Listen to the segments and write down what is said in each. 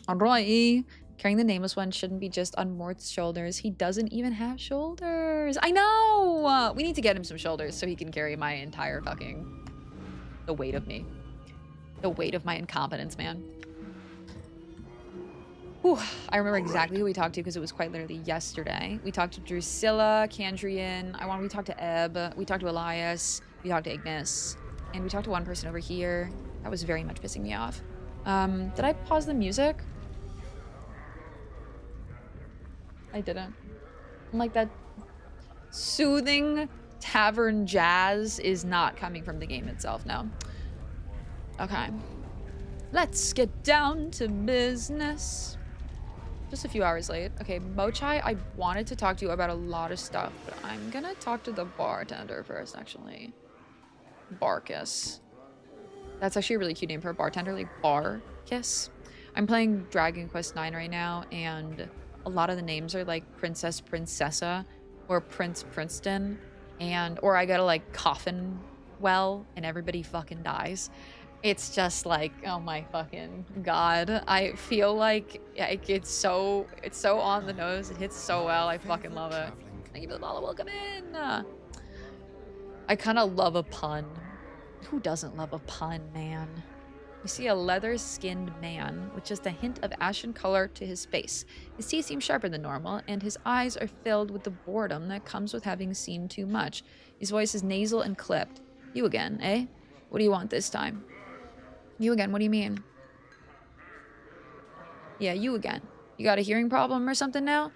Alright. Carrying the nameless one shouldn't be just on Mort's shoulders. He doesn't even have shoulders. I know! We need to get him some shoulders so he can carry my entire fucking... the weight of me. The weight of my incompetence, man. Whew. I remember exactly who we talked to because it was quite literally yesterday. We talked to Drusilla, Candrian, we talked to Ebb, we talked to Elias, we talked to Ignis, and we talked to one person over here. That was very much pissing me off. Did I pause the music? I didn't. Like, that soothing tavern jazz is not coming from the game itself, no. Okay. Let's get down to business. Just a few hours late. Okay, Mochai, I wanted to talk to you about a lot of stuff, but I'm gonna talk to the bartender first, actually. Barkus. That's actually a really cute name for a bartender, like Barkus. I'm playing Dragon Quest IX right now, and a lot of the names are like Princess Princessa or Prince Princeton, or I gotta like coffin well and everybody fucking dies. It's just like, oh my fucking god. I feel like it's so on the nose. It hits so well. I fucking love it. Thank you for the follow. Welcome in. I kind of love a pun. Who doesn't love a pun, man? You see a leather-skinned man with just a hint of ashen color to his face. His teeth seem sharper than normal, and his eyes are filled with the boredom that comes with having seen too much. His voice is nasal and clipped. You again, eh? What do you want this time? You again, what do you mean? Yeah, you again. You got a hearing problem or something now?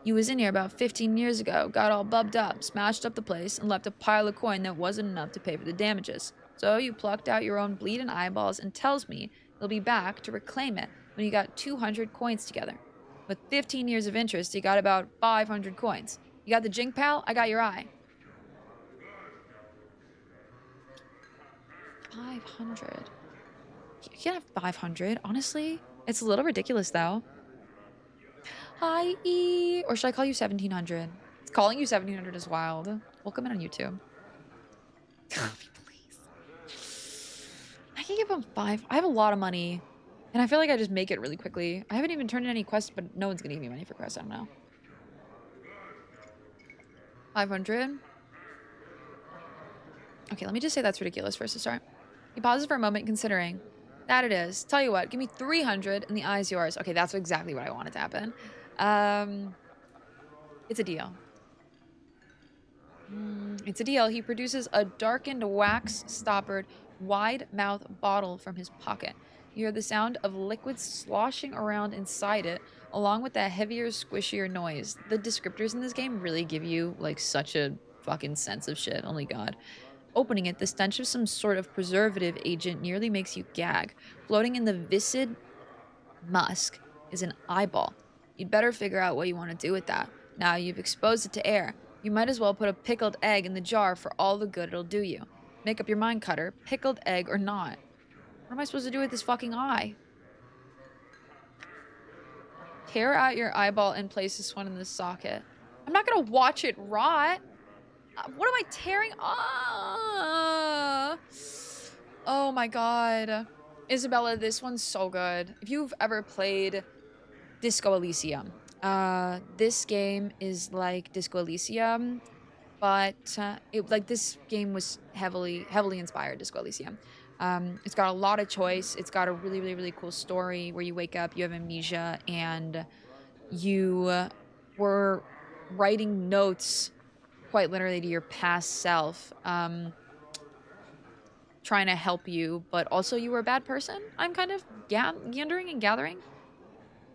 You was in here about 15 years ago, got all bubbed up, smashed up the place, and left a pile of coin that wasn't enough to pay for the damages. So you plucked out your own bleeding eyeballs and tells me you'll be back to reclaim it when you got 200 coins together. With 15 years of interest, you got about 500 coins. You got the jink, pal? I got your eye. 500. You can't have 500, honestly. It's a little ridiculous, though. Hi, E. Or should I call you 1700? Calling you 1700 is wild. Welcome in on YouTube. Please. I can give him 5. I have a lot of money. And I feel like I just make it really quickly. I haven't even turned in any quests, but no one's gonna give me money for quests. I don't know. 500? Okay, let me just say that's ridiculous first to start. He pauses for a moment, considering. That it is. Tell you what, give me 300 and the eye's yours. Okay, that's exactly what I wanted to happen. It's a deal. It's a deal. He produces a darkened, wax-stoppered, wide-mouth bottle from his pocket. You hear the sound of liquid sloshing around inside it, along with that heavier, squishier noise. The descriptors in this game really give you, like, such a fucking sense of shit. Only God. Opening it, the stench of some sort of preservative agent nearly makes you gag. Floating in the viscid musk is an eyeball. You'd better figure out what you want to do with that. Now you've exposed it to air. You might as well put a pickled egg in the jar for all the good it'll do you. Make up your mind, Cutter. Pickled egg or not. What am I supposed to do with this fucking eye? Tear out your eyeball and place this one in the socket. I'm not gonna watch it rot. What am I tearing? Oh my god. Isabella, this one's so good. If you've ever played Disco Elysium, this game is like Disco Elysium, but this game was heavily inspired Disco Elysium. It's got a lot of choice. It's got a really, really, really cool story where you wake up, you have amnesia, and you were writing notes quite literally to your past self, trying to help you, but also you were a bad person. I'm kind of gathering.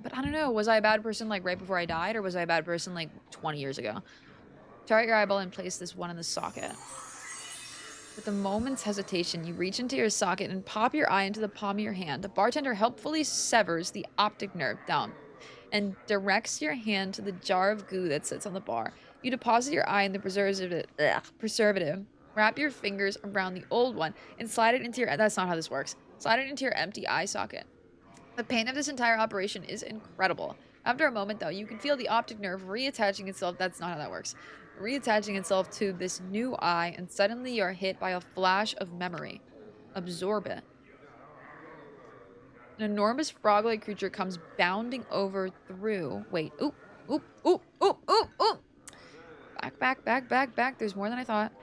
But I don't know, was I a bad person like right before I died, or was I a bad person like 20 years ago? Tear out your eyeball and place this one in the socket. With a moment's hesitation, you reach into your socket and pop your eye into the palm of your hand. The bartender helpfully severs the optic nerve down and directs your hand to the jar of goo that sits on the bar. You deposit your eye in the preservative. Wrap your fingers around the old one and slide it into your... That's not how this works. Slide it into your empty eye socket. The pain of this entire operation is incredible. After a moment, though, you can feel the optic nerve reattaching itself... That's not how that works. Reattaching itself to this new eye, and suddenly you're hit by a flash of memory. Absorb it. An enormous frog-like creature comes bounding over through. Wait. Oop. Oop. Oop. Oop. Oop. Oop. Back, back, back, back, back. There's more than I thought.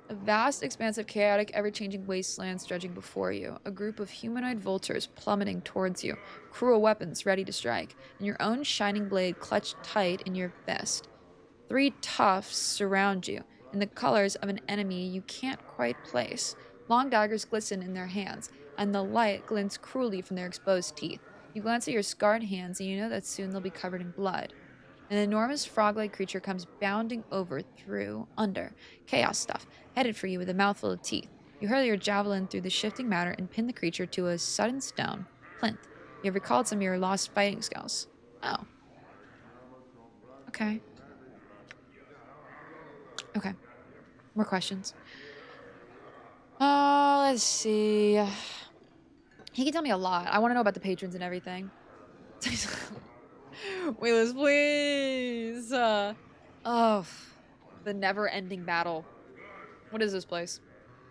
A vast, expansive, chaotic, ever-changing wasteland stretching before you. A group of humanoid vultures plummeting towards you. Cruel weapons ready to strike. And your own shining blade clutched tight in your fist. 3 tufts surround you, in the colors of an enemy you can't quite place. Long daggers glisten in their hands, and the light glints cruelly from their exposed teeth. You glance at your scarred hands, and you know that soon they'll be covered in blood. An enormous frog-like creature comes bounding over, through, under. Chaos stuff, headed for you with a mouthful of teeth. You hurl your javelin through the shifting matter and pin the creature to a sudden stone, plinth. You have recalled some of your lost fighting skills. Oh. Okay. Okay. More questions. Let's see. He can tell me a lot. I want to know about the patrons and everything. Wheelers, please. Oh, the never-ending battle. What is this place?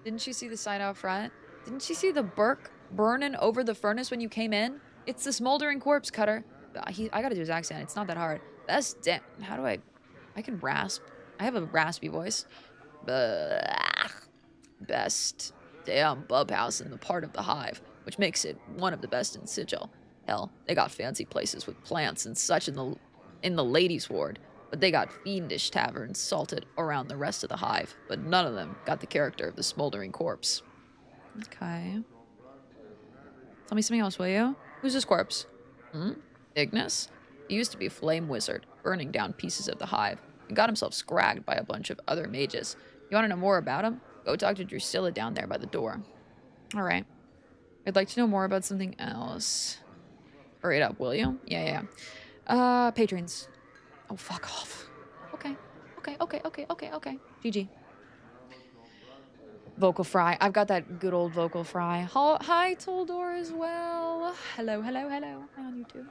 Didn't you see the sign out front? Didn't you see the Burke burning over the furnace when you came in? It's the smoldering corpse cutter. I gotta do his accent. It's not that hard. Best damn. How do I can rasp. I have a raspy voice. Best damn bub house in the part of the hive, which makes it one of the best in Sigil. Hell, they got fancy places with plants and such in the ladies' ward, but they got fiendish taverns salted around the rest of the hive, but none of them got the character of the smoldering corpse. Okay. Tell me something else, will you? Who's this corpse? Ignis? He used to be a flame wizard, burning down pieces of the hive, and got himself scragged by a bunch of other mages. You want to know more about him? Go talk to Drusilla down there by the door. Alright. I'd like to know more about something else. Hurry it up, will you? Yeah. Patrons. Oh, fuck off. Okay. GG. Vocal fry. I've got that good old vocal fry. Hi, Toldor as well. Hello. Hi on YouTube.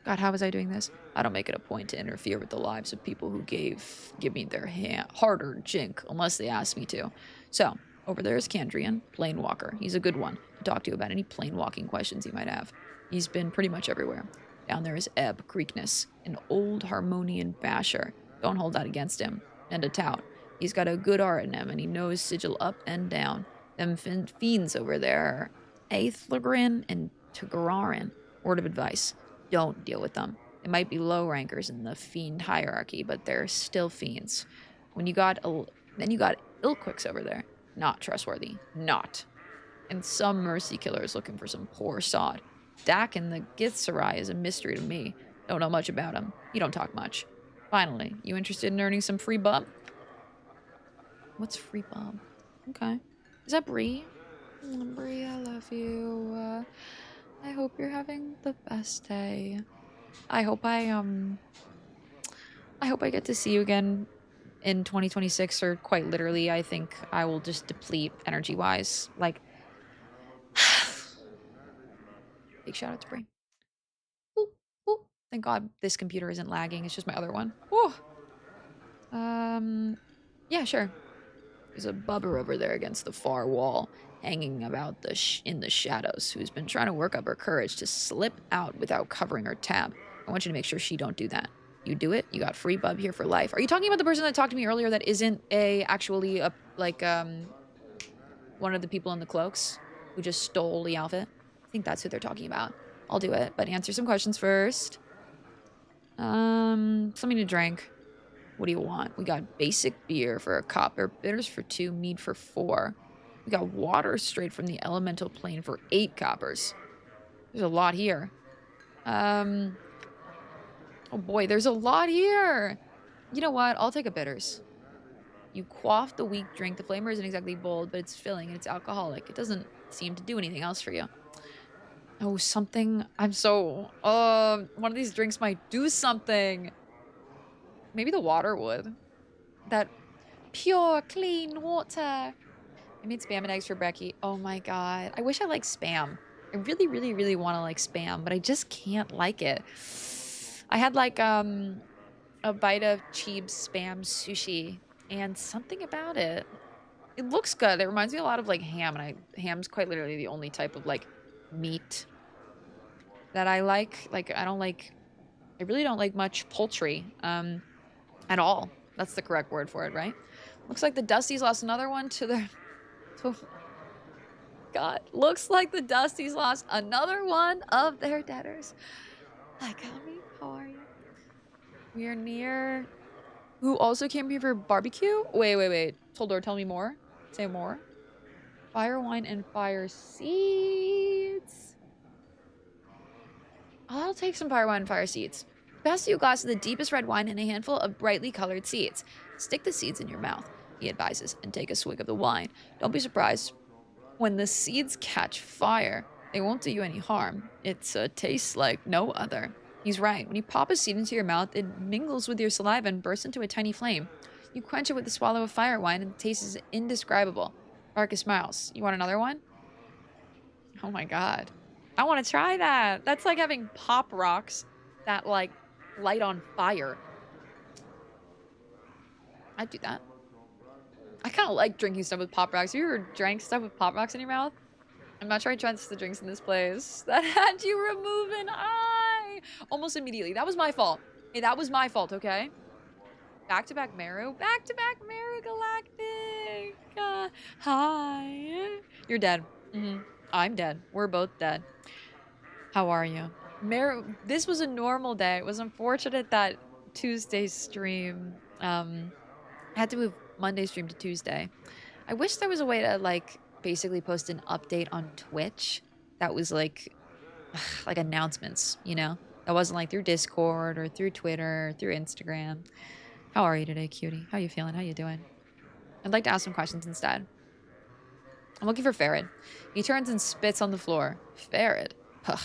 God, how was I doing this? I don't make it a point to interfere with the lives of people who give me their hard-earned jink, unless they ask me to. So, over there is Candrian, Planewalker. He's a good one to talk to about any planewalking questions you might have. He's been pretty much everywhere. Down there is Ebb, Creekness, an old Harmonian basher. Don't hold that against him. And a tout. He's got a good art in him, and he knows Sigil up and down. Them fiends over there are Aethelgrin and Tugararin. Word of advice. Don't deal with them. They might be low rankers in the fiend hierarchy, but they're still fiends. Then you got Ilquix over there. Not trustworthy. Not. And some mercy killers looking for some poor sod. Dak in the Githzerai is a mystery to me. Don't know much about him. He don't talk much. Finally, you interested in earning some free bub? What's free bub? Okay. Is that Bree? Bree, I love you. I hope you're having the best day. I hope I get to see you again in 2026, or quite literally, I think I will just deplete energy-wise. Like, big shout out to Bree. Ooh, ooh. Thank God this computer isn't lagging. It's just my other one. Ooh. Yeah, sure. There's a bubber over there against the far wall, hanging about in the shadows, who's been trying to work up her courage to slip out without covering her tab. I want you to make sure she don't do that. You do it, you got free bub here for life. Are you talking about the person that talked to me earlier that isn't one of the people in the cloaks who just stole the outfit? I think that's who they're talking about. I'll do it, but answer some questions first. Something to drink. What do you want? We got basic beer for a copper, bitters for 2, mead for 4. We got water straight from the elemental plane for 8 coppers. There's a lot here. Oh boy, there's a lot here. You know what? I'll take a bitters. You quaff the weak drink. The flavor isn't exactly bold, but it's filling and it's alcoholic. It doesn't seem to do anything else for you. Oh, something. One of these drinks might do something. Maybe the water would. That pure, clean water. I made spam and eggs for brekkie. Oh my god. I wish I liked spam. I really, really, really want to like spam, but I just can't like it. I had like a bite of Cheeb's spam sushi, and something about it. It looks good. It reminds me a lot of like ham, and ham's quite literally the only type of like meat that I like. Like, I really don't like much poultry at all. That's the correct word for it, right? Looks like the Dusties lost another one to their... God, looks like the Dusties lost another one of their debtors. Hi, Kami. How are you? We are near... Who also came here for barbecue? Wait. Toldor, tell me more. Say more. Fire wine and fire seeds. I'll take some fire wine and fire seeds. Pass you a glass of the deepest red wine and a handful of brightly colored seeds. Stick the seeds in your mouth, he advises, and take a swig of the wine. Don't be surprised when the seeds catch fire. They won't do you any harm. It tastes like no other. He's right. When you pop a seed into your mouth, it mingles with your saliva and bursts into a tiny flame. You quench it with a swallow of fire wine, and the taste is indescribable. Arcus smiles. You want another one? Oh my god. I want to try that. That's like having pop rocks that, like, light on fire. I'd do that. I kind of like drinking stuff with pop rocks. Have you ever drank stuff with pop rocks in your mouth? I'm not sure I tried the drinks in this place that had you remove an eye almost immediately. That was my fault. Hey, that was my fault, okay? Back-to-back Meru. Back-to-back Meru Galactic. Hi. You're dead. I'm dead. We're both dead. How are you? Meru, this was a normal day. It was unfortunate that Tuesday's stream had to move Monday's stream to Tuesday. I wish there was a way to, like, basically post an update on Twitch that was like announcements, you know? That wasn't like through Discord or through Twitter or through Instagram. How are you today, cutie? How you feeling? How you doing? I'd like to ask some questions instead. I'm looking for Farid. He turns and spits on the floor. Farid? Huh.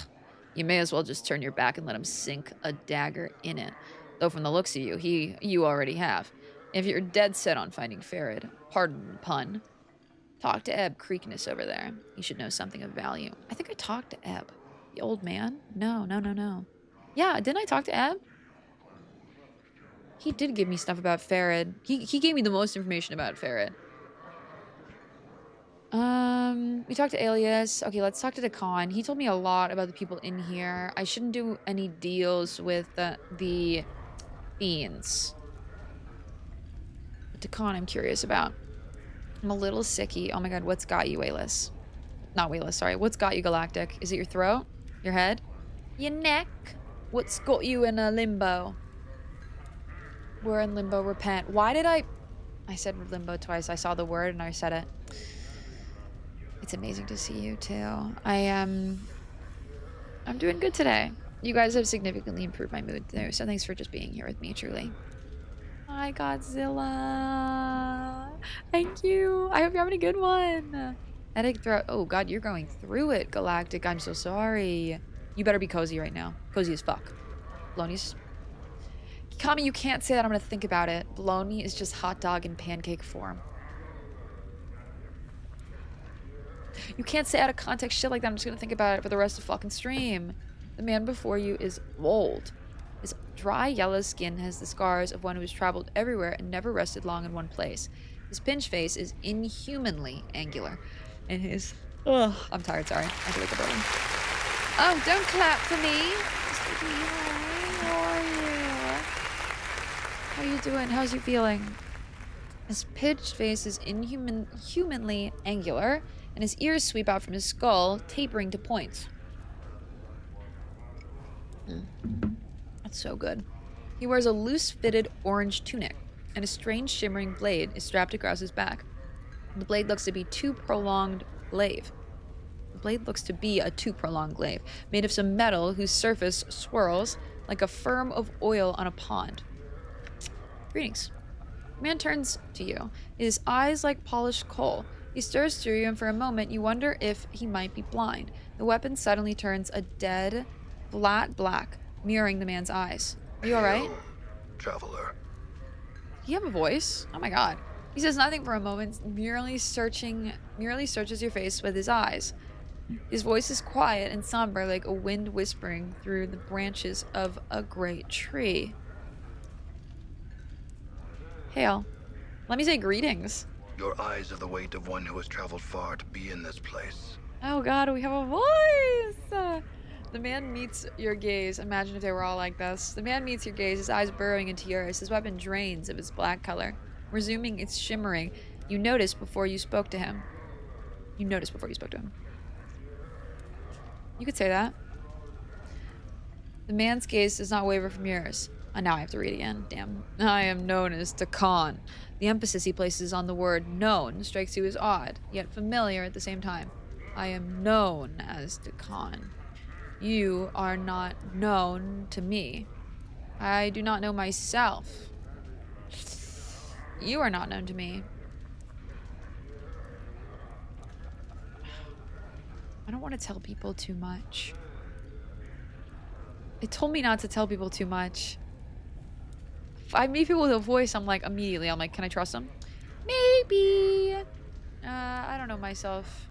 You may as well just turn your back and let him sink a dagger in it. Though from the looks of you, you already have. If you're dead set on finding Farid, pardon the pun, talk to Ebb Creekness over there. He should know something of value. I think I talked to Ebb. The old man? No. Yeah, didn't I talk to Ebb? He did give me stuff about Farid. He gave me the most information about Farid. We talked to Alias. Okay, let's talk to Dakan. He told me a lot about the people in here. I shouldn't do any deals with the fiends. But Dakan I'm curious about. I'm a little sicky. Oh my god, what's got you, Wayless? Not Wayless, sorry. What's got you, Galactic? Is it your throat? Your head? Your neck? What's got you in a limbo? We're in limbo, repent. Why did I said limbo twice. I saw the word and I said it. It's amazing to see you too. I'm doing good today. You guys have significantly improved my mood too, so thanks for just being here with me, truly. Hi, Godzilla. Thank you. I hope you're having a good one. Headache throat. Oh god, you're going through it, Galactic. I'm so sorry. You better be cozy right now. Cozy as fuck. Bologna's... Kami, you can't say that. I'm gonna think about it. Bologna is just hot dog in pancake form. You can't say out of context shit like that. I'm just gonna think about it for the rest of the fucking stream. The man before you is old. His dry yellow skin has the scars of one who has traveled everywhere and never rested long in one place. His pinch face is inhumanly angular. And his... Ugh. I'm tired, sorry. I have to wake up early. Oh, don't clap for me. How are you? How are you doing? How's you feeling? His pinched face is inhumanly angular, and his ears sweep out from his skull, tapering to points. That's so good. He wears a loose-fitted orange tunic, and a strange shimmering blade is strapped across his back. The blade looks to be a too prolonged glaive. Made of some metal whose surface swirls like a firm of oil on a pond. Greetings. The man turns to you, his eyes like polished coal. He stares through you, and for a moment you wonder if he might be blind. The weapon suddenly turns a dead, flat black, mirroring the man's eyes. Are you alright? Traveler. Do you have a voice? Oh my god. He says nothing for a moment, merely searches your face with his eyes. His voice is quiet and somber, like a wind whispering through the branches of a great tree. Hail. Let me say greetings. Your eyes are the weight of one who has traveled far to be in this place. Oh god, we have a voice! The man meets your gaze. Imagine if they were all like this. The man meets your gaze, his eyes burrowing into yours. His weapon drains of its black color. Resuming its shimmering, you notice before you spoke to him. You noticed before you spoke to him. You could say that. The man's gaze does not waver from yours. Now I have to read again. Damn. I am known as Dakan. The emphasis he places on the word known strikes you as odd, yet familiar at the same time. I am known as Dakan. You are not known to me. I do not know myself. You are not known to me. I don't want to tell people too much. It told me not to tell people too much. If I meet people with a voice, I'm like, immediately, I'm like, can I trust them? Maybe. I don't know myself.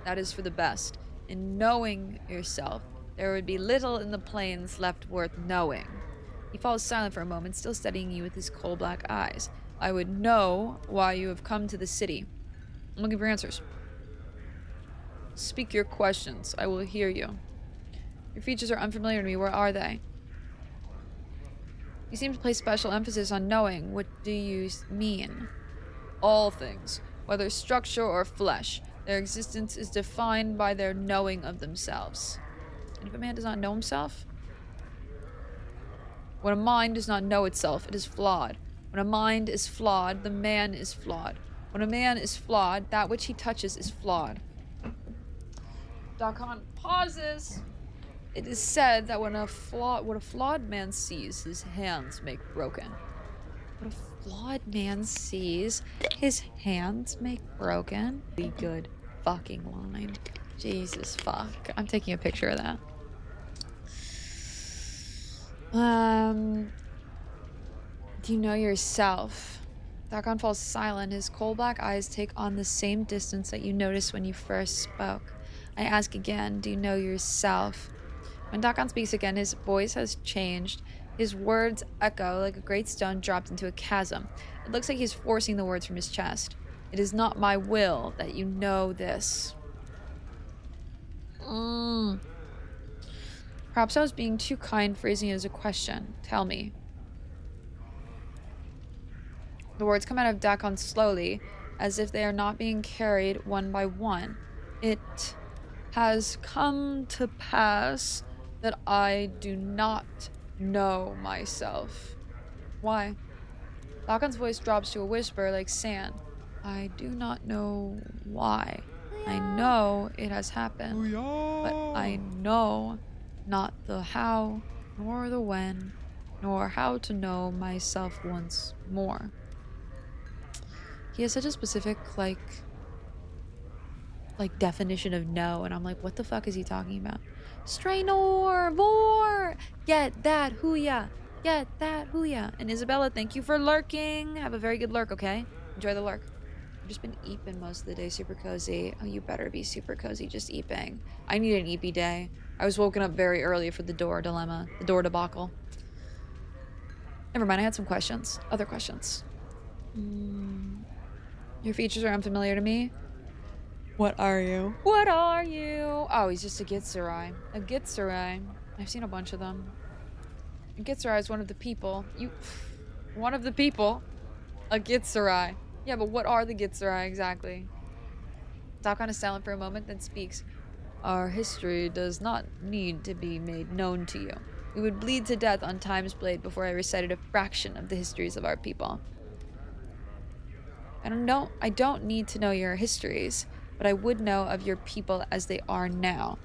That is for the best. In knowing yourself, there would be little in the plains left worth knowing. He falls silent for a moment, still studying you with his coal black eyes. I would know why you have come to the city. I'm looking for answers. Speak your questions. I will hear you. Your features are unfamiliar to me. Where are they? You seem to place special emphasis on knowing. What do you mean? All things, whether structure or flesh. Their existence is defined by their knowing of themselves. And if a man does not know himself? When a mind does not know itself, it is flawed. When a mind is flawed, the man is flawed. When a man is flawed, that which he touches is flawed. Dakan pauses. It is said that what a flawed man sees, his hands make broken. What a flawed man sees, his hands make broken. Be good fucking line. Jesus fuck. I'm taking a picture of that. Do you know yourself? Dakan falls silent. His coal black eyes take on the same distance that you noticed when you first spoke. I ask again, do you know yourself? When Dakan speaks again, his voice has changed. His words echo like a great stone dropped into a chasm. It looks like he's forcing the words from his chest. It is not my will that you know this. Perhaps I was being too kind, phrasing it as a question. Tell me. The words come out of Dakan slowly, as if they are not being carried one by one. It has come to pass that I do not know myself. Why? Dakan's voice drops to a whisper like sand. I do not know why. I know it has happened, but I know not the how, nor the when, nor how to know myself once more. He has such a specific, like definition of no, and I'm like, what the fuck is he talking about? Strainor, vor, get that, hooyah, get that, hooyah. And Isabella, thank you for lurking. Have a very good lurk, okay? Enjoy the lurk. I've just been eeping most of the day, super cozy. Oh, you better be super cozy, just eeping. I need an eepy day. I was woken up very early for the door dilemma, the door debacle. Never mind, I had some questions. Other questions. Your features are unfamiliar to me. What are you? What are you? Oh, he's just a Gitsurai. A Gitsurai. I've seen a bunch of them. A Gitsurai is one of the people. One of the people. A Gitsurai. Yeah, but what are the Gitsurai exactly? Dakan is silent for a moment, then speaks. Our history does not need to be made known to you. We would bleed to death on Time's blade before I recited a fraction of the histories of our people. I don't need to know your histories, but I would know of your people as they are now.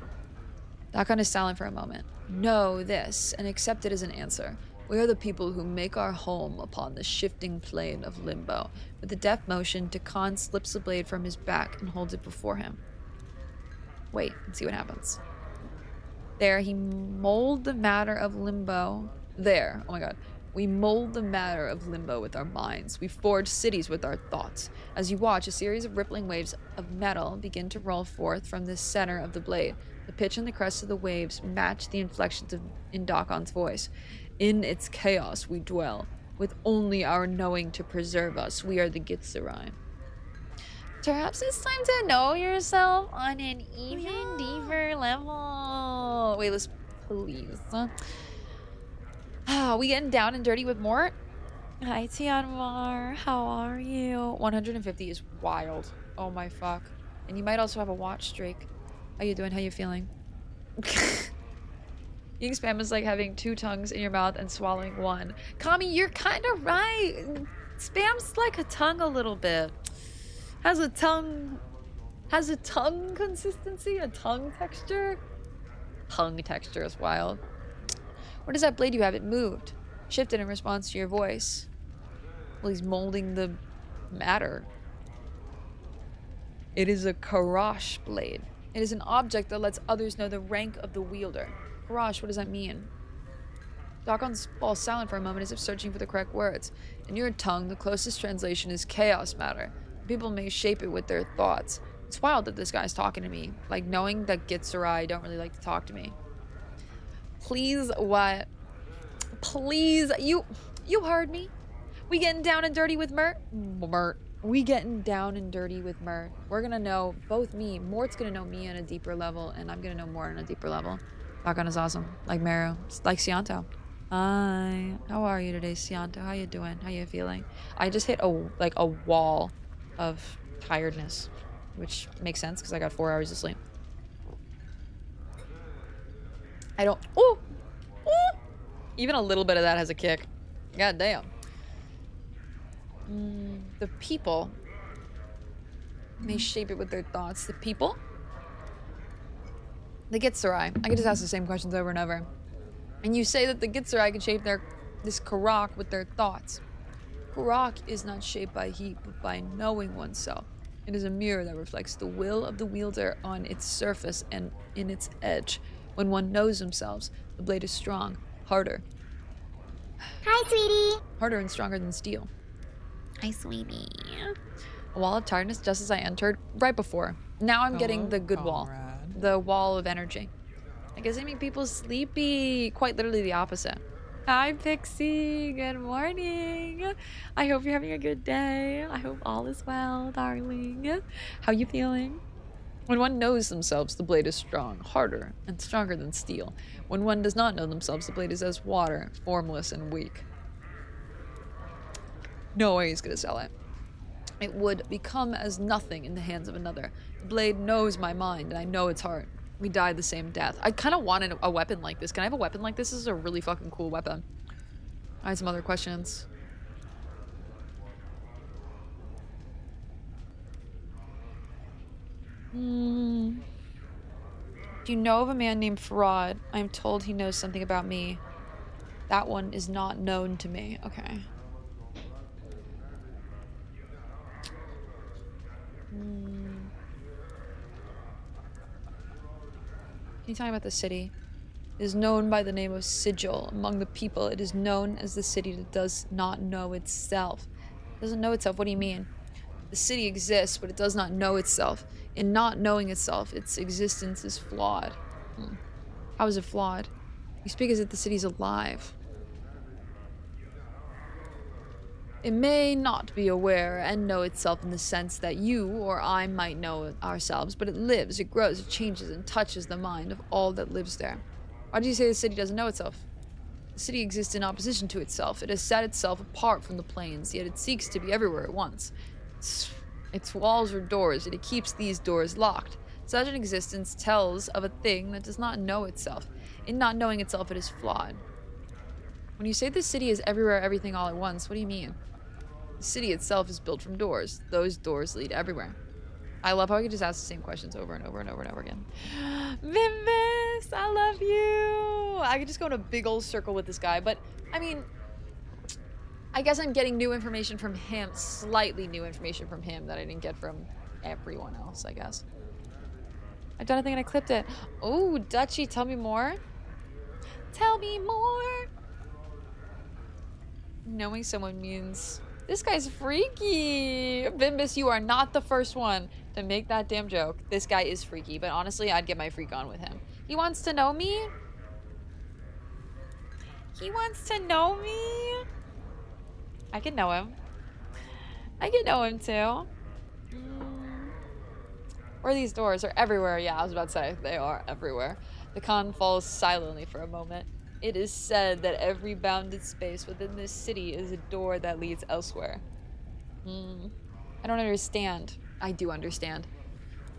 Dakan is silent for a moment. Know this, and accept it as an answer. We are the people who make our home upon the shifting plane of limbo. With a deft motion, Dakan slips the blade from his back and holds it before him. Wait, and see what happens. There, he mold the matter of limbo. There, oh my god. We mold the matter of limbo with our minds. We forge cities with our thoughts. As you watch, a series of rippling waves of metal begin to roll forth from the center of the blade. The pitch and the crest of the waves match the inflections in Dakan's voice. In its chaos we dwell, with only our knowing to preserve us. We are the Gitsurai. Perhaps it's time to know yourself on an even deeper level. Wait, let's please. We getting down and dirty with Mort? Hi, Tianmar. How are you? 150 is wild. Oh my fuck. And you might also have a watch streak. How you doing? How you feeling? Eating spam is like having 2 tongues in your mouth and swallowing one. Kami, you're kind of right. Spam's like a tongue a little bit. Has a tongue consistency, a tongue texture. Tongue texture is wild. What is that blade you have? It moved. Shifted in response to your voice. Well, he's molding the matter. It is a Karash blade. It is an object that lets others know the rank of the wielder. Karash, what does that mean? Dakon falls silent for a moment as if searching for the correct words. In your tongue, the closest translation is chaos matter. People may shape it with their thoughts. It's wild that this guy's talking to me. Like, knowing that Gitsurai don't really like to talk to me. Please, what? Please, you heard me. We getting down and dirty with Mert? We getting down and dirty with Mert. We're gonna know, both me, Mort's gonna know me on a deeper level, and I'm gonna know Mort on a deeper level. Dakon is awesome. Like Meru. Like Sianto. Hi. How are you today, Sianto? How you doing? How you feeling? I just hit a wall of tiredness, which makes sense because I got 4 hours of sleep. I don't. Ooh! Ooh! Even a little bit of that has a kick. God damn. The people may shape it with their thoughts. The people? The Gitsurai. I could just ask the same questions over and over. And you say that the Gitsurai can shape this Karak with their thoughts. Karak is not shaped by heat, but by knowing oneself. It is a mirror that reflects the will of the wielder on its surface and in its edge. When one knows themselves, the blade is strong, harder. Hi, sweetie. Harder and stronger than steel. Hi, sweetie. A wall of tiredness just as I entered, right before. Now I'm getting the good wall. The wall of energy. I guess I make people sleepy. Quite literally the opposite. Hi, Pixie. Good morning. I hope you're having a good day. I hope all is well, darling. How you feeling? When one knows themselves, the blade is strong, harder, and stronger than steel. When one does not know themselves, the blade is as water, formless and weak. No way he's gonna sell it. It would become as nothing in the hands of another. The blade knows my mind, and I know its heart. We died the same death. I kind of wanted a weapon like this. Can I have a weapon like this? This is a really fucking cool weapon. I had some other questions. Do you know of a man named Farad? I am told he knows something about me. That one is not known to me. Okay. Can you tell me about the city? It is known by the name of Sigil. Among the people, it is known as the city that does not know itself. It doesn't know itself? What do you mean? The city exists, but it does not know itself. In not knowing itself, its existence is flawed. How is it flawed? You speak as if the city's alive. It may not be aware and know itself in the sense that you or I might know ourselves, but it lives, it grows, it changes, and touches the mind of all that lives there. Why do you say the city doesn't know itself? The city exists in opposition to itself. It has set itself apart from the planes, yet it seeks to be everywhere at once. Its walls are doors, yet it keeps these doors locked. Such an existence tells of a thing that does not know itself. In not knowing itself, it is flawed. When you say the city is everywhere, everything all at once, what do you mean? The city itself is built from doors. Those doors lead everywhere. I love how I can just ask the same questions over and over and over and over again. Vimbus, I love you. I could just go in a big old circle with this guy, but I mean, I guess I'm getting new information from him, slightly new information from him that I didn't get from everyone else, I guess. I've done a thing and I clipped it. Oh, Dutchie, tell me more. Tell me more. Knowing someone means... This guy's freaky. Bimbus, you are not the first one to make that damn joke. This guy is freaky, but honestly, I'd get my freak on with him. He wants to know me? He wants to know me? I can know him. I can know him too. Or these doors are everywhere. Yeah, I was about to say, they are everywhere. The Khan falls silently for a moment. It is said that every bounded space within this city is a door that leads elsewhere. I don't understand. I do understand.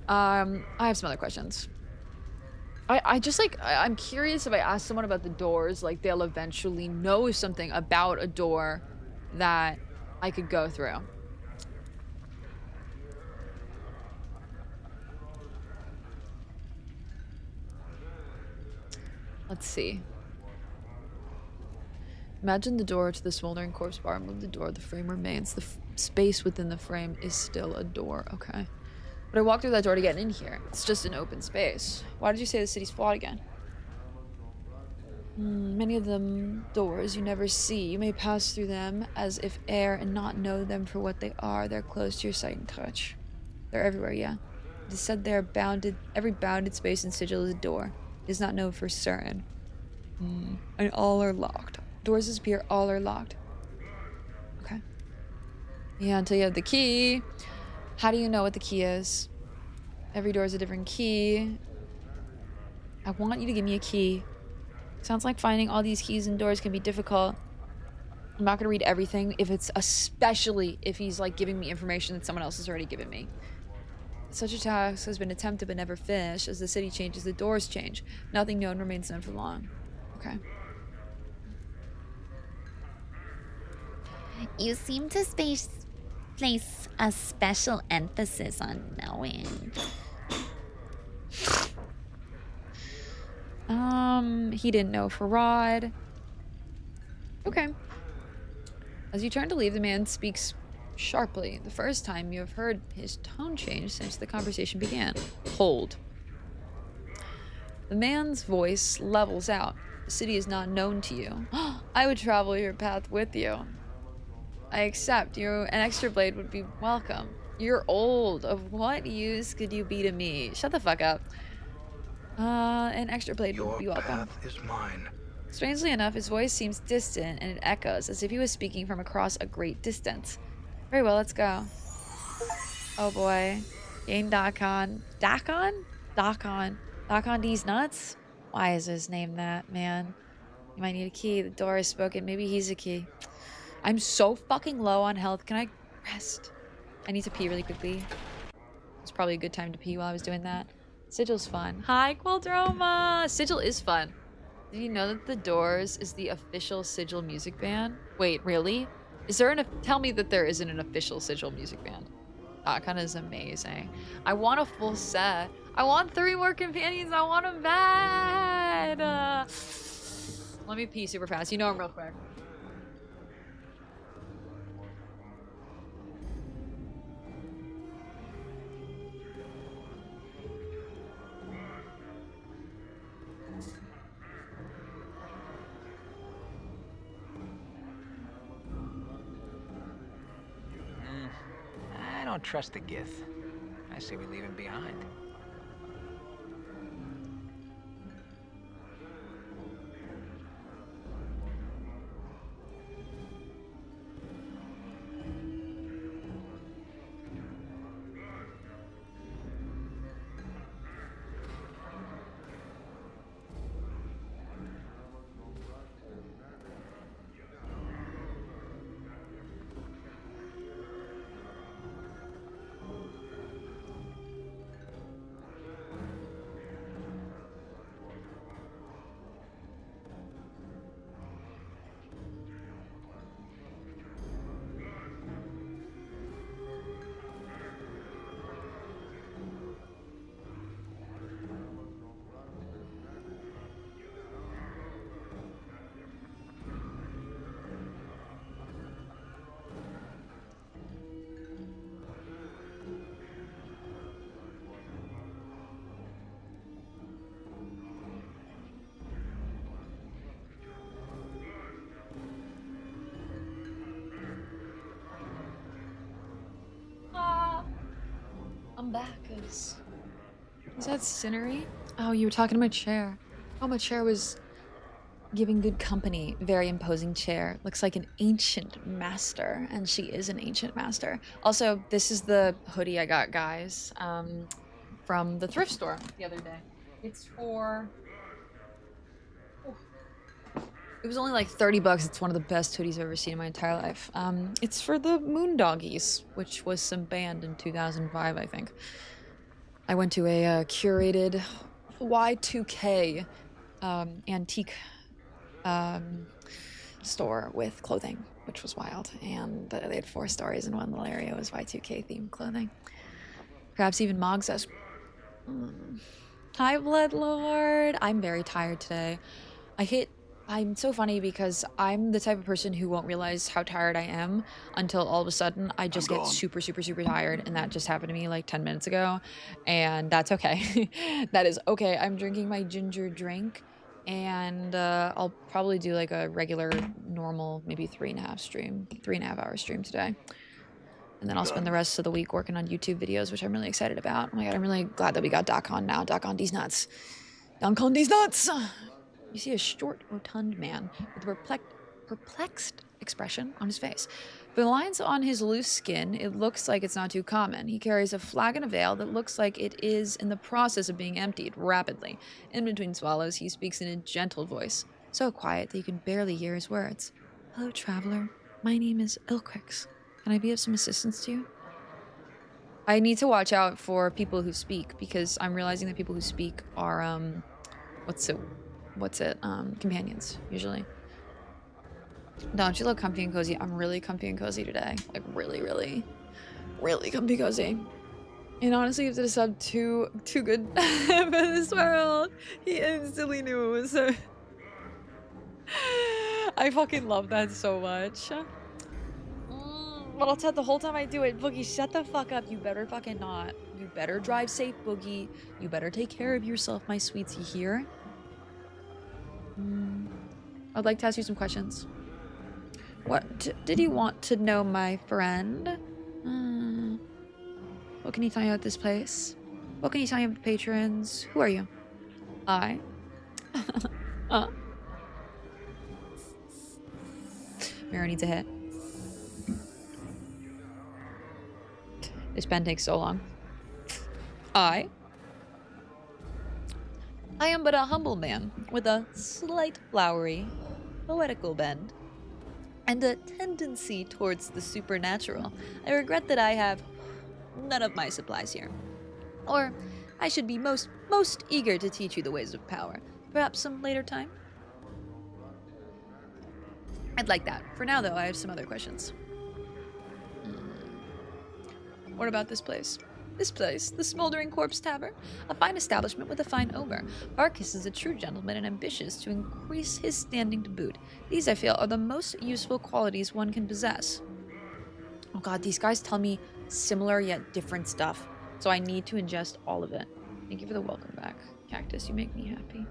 I have some other questions. I just like, I'm curious if I ask someone about the doors, like they'll eventually know something about a door that I could go through. Let's see. Imagine the door to the smoldering corpse bar. Move the door. The frame remains. The space within the frame is still a door. Okay. But I walked through that door to get in here. It's just an open space. Why did you say the city's flawed again? Many of them doors you never see. You may pass through them as if air and not know them for what they are. They're close to your sight and touch. They're everywhere, yeah. It is said they're bounded. Every bounded space and sigil is a door. It is not known for certain. And all are locked. Doors disappear, all are locked. Okay. Yeah, until you have the key. How do you know what the key is? Every door is a different key. I want you to give me a key. Sounds like finding all these keys and doors can be difficult. I'm not gonna read everything especially if he's like giving me information that someone else has already given me. Such a task has been attempted but never finished. As the city changes, the doors change. Nothing known remains known for long. Okay. You seem to place a special emphasis on knowing. He didn't know Farad. Okay. As you turn to leave, the man speaks sharply. The first time you have heard his tone change since the conversation began. Hold. The man's voice levels out. The city is not known to you. I would travel your path with you. I accept. An extra blade would be welcome. You're old. Of what use could you be to me? Shut the fuck up. An extra blade would be welcome. Your path is mine. Strangely enough, his voice seems distant and it echoes as if he was speaking from across a great distance. Very well, let's go. Oh boy. Gain Dakon. Dakon? Dakon. Dakon D's nuts? Why is his name that, man? You might need a key. The door is spoken. Maybe he's a key. I'm so fucking low on health. Can I rest? I need to pee really quickly. It's probably a good time to pee while I was doing that. Sigil's fun. Hi, Quildroma! Sigil is fun. Did you know that The Doors is the official Sigil music band? Wait, really? Is there tell me that there isn't an official Sigil music band. That kind of is amazing. I want a full set. I want 3 more companions. I want them bad. Let me pee super fast. You know I'm real quick. I don't trust the Gith. I say we leave him behind. I'm back. Is that Cinnery? Oh, you were talking to my chair. Oh, my chair was giving good company. Very imposing chair. Looks like an ancient master, and she is an ancient master. Also, this is the hoodie I got, guys. from the thrift store the other day. It's for... It was only like 30 bucks. It's one of the best hoodies I've ever seen in my entire life. It's for the Moondoggies, which was some band in 2005, I think. I went to a curated Y2K antique store with clothing, which was wild. And they had 4 stories, and one little area was Y2K themed clothing. Perhaps even Mogs us. Hi, Bloodlord. I'm very tired today. I'm so funny because I'm the type of person who won't realize how tired I am until all of a sudden I just get super, super, super tired. And that just happened to me like 10 minutes ago. And that's okay. That is okay. I'm drinking my ginger drink. And I'll probably do like a regular, normal, maybe 3.5 hour stream today. And then I'll spend the rest of the week working on YouTube videos, which I'm really excited about. Oh my god, I'm really glad that we got Doc on now. Doc on these nuts. Doc on these nuts! You see a short, rotund man with a perplexed expression on his face. For the lines on his loose skin, it looks like it's not too common. He carries a flagon of ale that looks like it is in the process of being emptied rapidly. In between swallows, he speaks in a gentle voice, so quiet that you can barely hear his words. Hello, traveler. My name is Ilquix. Can I be of some assistance to you? I need to watch out for people who speak, because I'm realizing that people who speak are, companions, usually. Don't you look comfy and cozy? I'm really comfy and cozy today. Like, really, really, really comfy cozy. And honestly, if this sub too good for this world, he instantly knew it was her. I fucking love that so much. But I'll tell the whole time I do it, Boogie, shut the fuck up. You better fucking not. You better drive safe, Boogie. You better take care of yourself, my sweets. You hear? I'd like to ask you some questions. What did you want to know, my friend? What can you tell me about this place? What can you tell me about the patrons? Who are you? I. Meru needs a hit. This pen takes so long. I am but a humble man with a slight flowery, poetical bend and a tendency towards the supernatural. I regret that I have none of my supplies here. Or I should be most eager to teach you the ways of power. Perhaps some later time? I'd like that. For now, though, I have some other questions. What about this place? This place, the Smoldering Corpse Tavern, a fine establishment with a fine owner. Barkis is a true gentleman and ambitious to increase his standing to boot. These, I feel, are the most useful qualities one can possess. Oh god, these guys tell me similar yet different stuff, so I need to ingest all of it. Thank you for the welcome back. Cactus, you make me happy.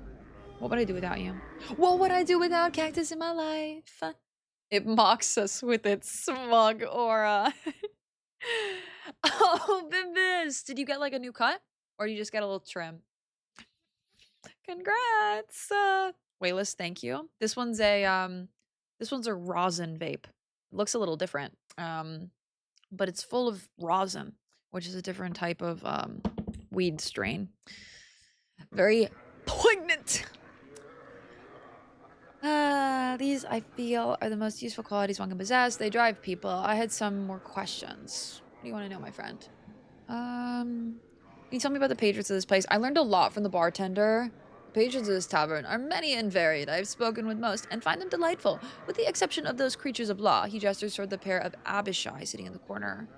What would I do without you? What would I do without Cactus in my life? It mocks us with its smug aura. Oh, Bimbis! Did you get like a new cut? Or you just get a little trim? Congrats! Wayless, thank you. This one's a rosin vape. It looks a little different. But it's full of rosin, which is a different type of weed strain. Very poignant! These, I feel, are the most useful qualities one can possess. They drive people. I had some more questions. What do you want to know, my friend? Can you tell me about the patrons of this place? I learned a lot from the bartender. The patrons of this tavern are many and varied. I've spoken with most and find them delightful, with the exception of those creatures of law. He gestures toward the pair of Abishai sitting in the corner.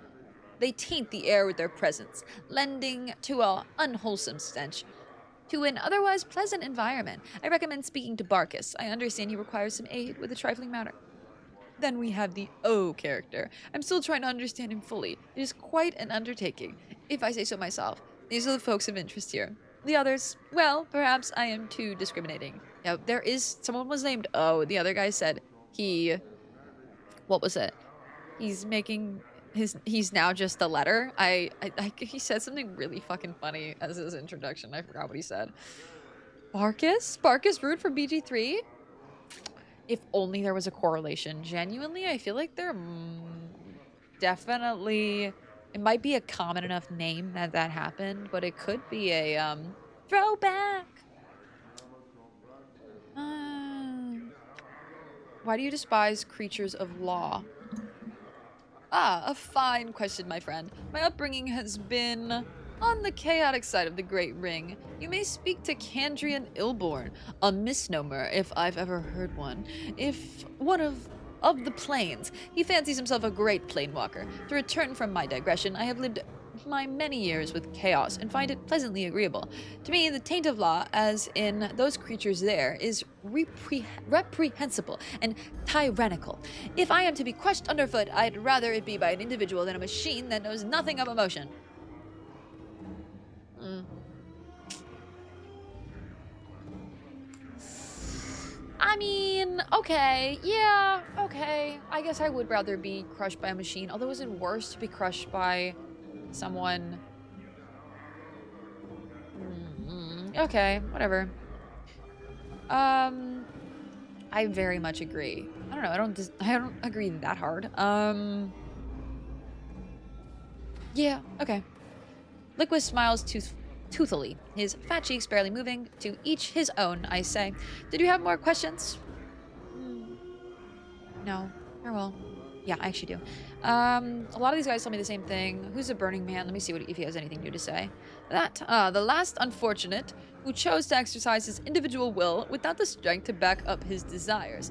They taint the air with their presence, lending to an unwholesome stench to an otherwise pleasant environment. I recommend speaking to Barkis. I understand he requires some aid with a trifling matter. Then we have the O character. I'm still trying to understand him fully. It is quite an undertaking, if I say so myself. These are the folks of interest here. The others, well, perhaps I am too discriminating. Yeah, someone was named O. The other guy said what was it? He's now just a letter. He said something really fucking funny as his introduction. I forgot what he said. Barkis root for BG3? If only there was a correlation. Genuinely, I feel like there definitely It might be a common enough name that happened, but it could be a throwback. Why do you despise creatures of law? Ah, a fine question, my friend. My upbringing has been on the chaotic side of the Great Ring. You may speak to Candrian Ilborn, a misnomer if I've ever heard one. If one of the plains. He fancies himself a great planewalker. To return from my digression, I have lived my many years with chaos and find it pleasantly agreeable. To me, the taint of law, as in those creatures there, is reprehensible and tyrannical. If I am to be crushed underfoot, I'd rather it be by an individual than a machine that knows nothing of emotion. I mean, okay, yeah, okay. I guess I would rather be crushed by a machine, although is it worse to be crushed by someone? Okay, whatever. I very much agree. I don't know, I don't agree that hard. Yeah, okay. Liquid smiles toothily, his fat cheeks barely moving. To each his own, I say. Did you have more questions? No. Farewell. Yeah, I actually do. A lot of these guys tell me the same thing. Who's a Burning Man? Let me see if he has anything new to say. The last unfortunate who chose to exercise his individual will without the strength to back up his desires.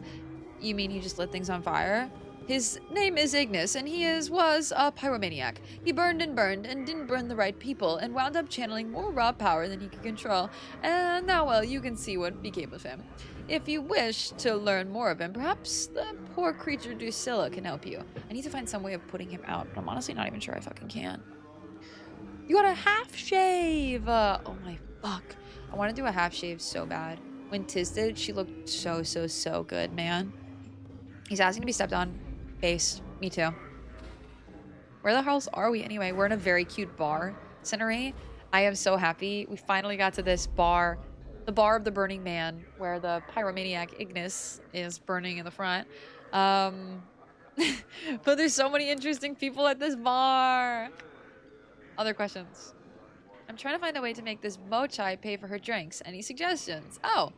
You mean he just lit things on fire? His name is Ignis, and he was a pyromaniac. He burned and didn't burn the right people, and wound up channeling more raw power than he could control. And now, well, you can see what became of him. If you wish to learn more of him, perhaps the poor creature Drusilla can help you. I need to find some way of putting him out, but I'm honestly not even sure I fucking can. You got a half shave! Oh my fuck. I want to do a half shave so bad. When Tiz did, she looked so good, man. He's asking to be stepped on. Base. Me too. Where the hells are we anyway? We're in a very cute bar scenery. I am so happy. We finally got to this bar. The bar of the Burning Man, where the pyromaniac Ignis is burning in the front. But there's so many interesting people at this bar. Other questions? I'm trying to find a way to make this Mochai pay for her drinks. Any suggestions? Oh.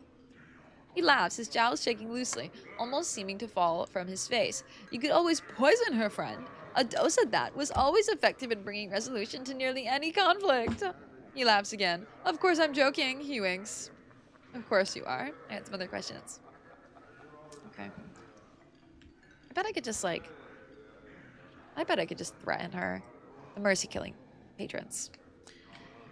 He laughs, his jowls shaking loosely, almost seeming to fall from his face. You could always poison her, friend. A dose of that was always effective in bringing resolution to nearly any conflict. He laughs again. Of course I'm joking, he winks. Of course you are. I had some other questions. Okay. I bet I could just threaten her. The mercy killing patrons.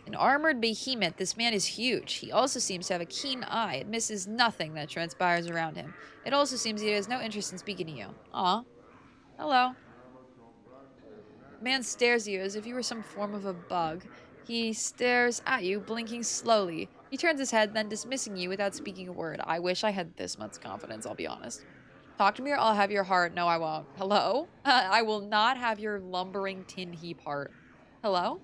An armored behemoth, this man is huge. He also seems to have a keen eye. It misses nothing that transpires around him. It also seems he has no interest in speaking to you. Aw. Hello. The man stares at you as if you were some form of a bug. He stares at you, blinking slowly. He turns his head, then dismissing you without speaking a word. I wish I had this much confidence, I'll be honest. Talk to me or I'll have your heart. No, I won't. Hello? I will not have your lumbering tin heap heart. Hello?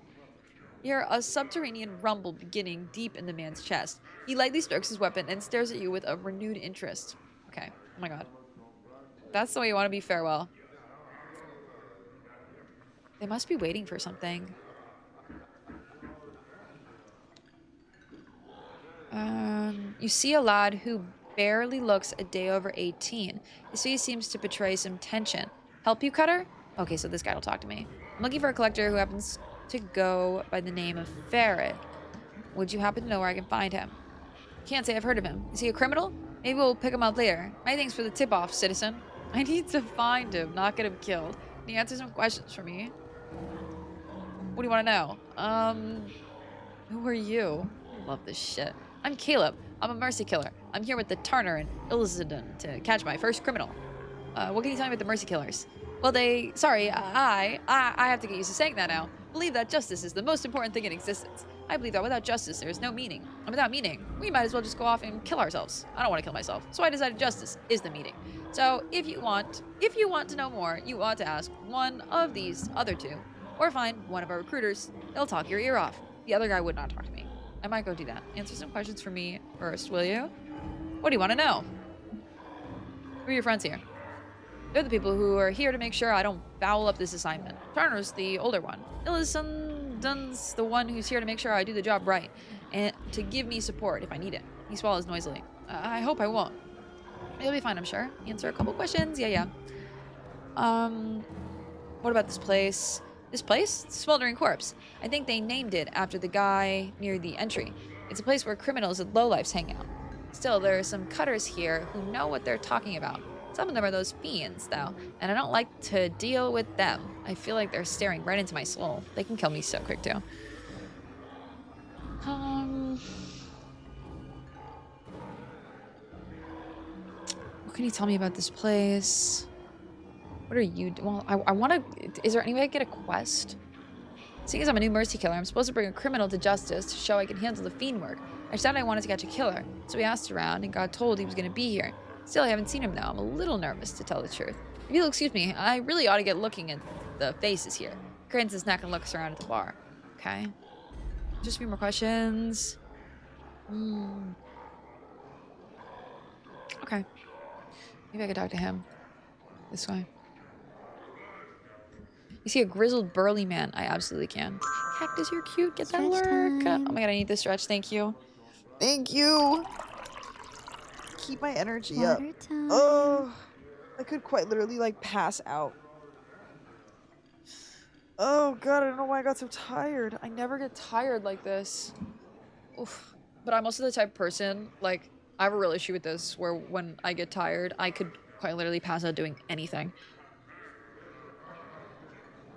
You hear a subterranean rumble beginning deep in the man's chest. He lightly strokes his weapon and stares at you with a renewed interest. Okay. Oh my god. That's the way you want to be, farewell. They must be waiting for something. You see a lad who barely looks a day over 18. His face seems to betray some tension. Help you, Cutter? Okay, so this guy will talk to me. I'm looking for a collector who happens to go by the name of Ferret. Would you happen to know where I can find him? Can't say I've heard of him. Is he a criminal? Maybe we'll pick him up later. My thanks for the tip-off, citizen. I need to find him, not get him killed. Can you answer some questions for me? What do you want to know? Who are you? I love this shit. I'm Caleb. I'm a mercy killer. I'm here with the Tarner and Ilzadon to catch my first criminal. What can you tell me about the mercy killers? Well, I have to get used to saying that now. Believe that justice is the most important thing in existence. I believe that without justice, there is no meaning. And without meaning, we might as well just go off and kill ourselves. I don't want to kill myself, so I decided justice is the meaning. So if you want to know more, you ought to ask one of these other two, or find one of our recruiters. They'll talk your ear off. The other guy would not talk to me. I might go do that. Answer some questions for me first, will you? What do you want to know? Who are your friends here? They're the people who are here to make sure I don't foul up this assignment. Turner's the older one. Illison's the one who's here to make sure I do the job right, and to give me support if I need it. He swallows noisily. I hope I won't. You'll be fine, I'm sure. Answer a couple questions. Yeah. What about this place? This place? Smoldering Corpse. I think they named it after the guy near the entry. It's a place where criminals and lowlifes hang out. Still, there are some cutters here who know what they're talking about. Some of them are those fiends, though, and I don't like to deal with them. I feel like they're staring right into my soul. They can kill me so quick, too. What can you tell me about this place? What are you doing? Well, I want to... Is there any way I get a quest? Seeing as I'm a new mercy killer, I'm supposed to bring a criminal to justice to show I can handle the fiend work. I decided I wanted to catch a killer, so we asked around and got told he was going to be here. Still, I haven't seen him though. I'm a little nervous, to tell the truth. If you'll excuse me, I really ought to get looking at the faces here. Cranes his neck and looks around at the bar. Okay. Just a few more questions. Okay. Maybe I could talk to him. This way. You see a grizzled, burly man? I absolutely can. Cactus, you're cute. Get that Stretch work. time. Oh my god, I need this stretch. Thank you. Thank you. Keep my energy up. Water time. Oh, I could quite literally like pass out. Oh god, I don't know why I got so tired. I never get tired like this. Oof. But I'm also the type of person, like, I have a real issue with this, where when I get tired, I could quite literally pass out doing anything.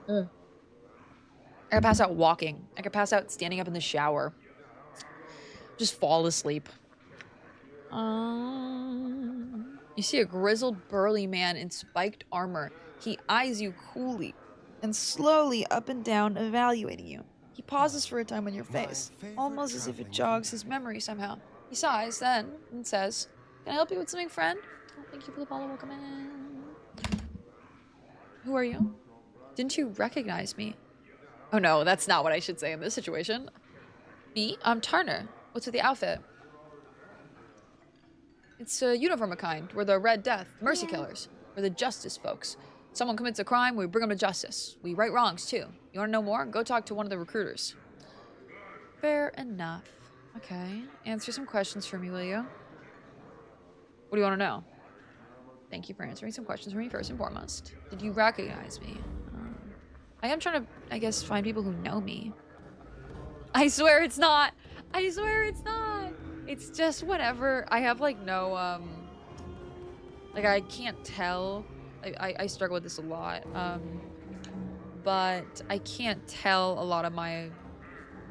I could pass out walking. I could pass out standing up in the shower. Just fall asleep. You see a grizzled, burly man in spiked armor. He eyes you coolly and slowly up and down, evaluating you. He pauses for a time on your face, almost as if it jogs his memory somehow. He sighs then and says, "Can I help you with something, friend?" Oh, thank you for the follow. Welcome in. Who are you? Didn't you recognize me? Oh no, that's not what I should say in this situation. Me? I'm Turner. What's with the outfit? It's a uniform of kind. We're the Red Death, Mercy Killers. We're the justice folks. Someone commits a crime, we bring them to justice. We right wrongs too. You want to know more? Go talk to one of the recruiters. Fair enough. Okay. Answer some questions for me, will you? What do you want to know? Thank you for answering some questions for me first and foremost. Did you recognize me? I am trying to, I guess, find people who know me. I swear it's not. I swear it's not. It's just whatever. I have like no, like I can't tell. I struggle with this a lot. But I can't tell a lot of my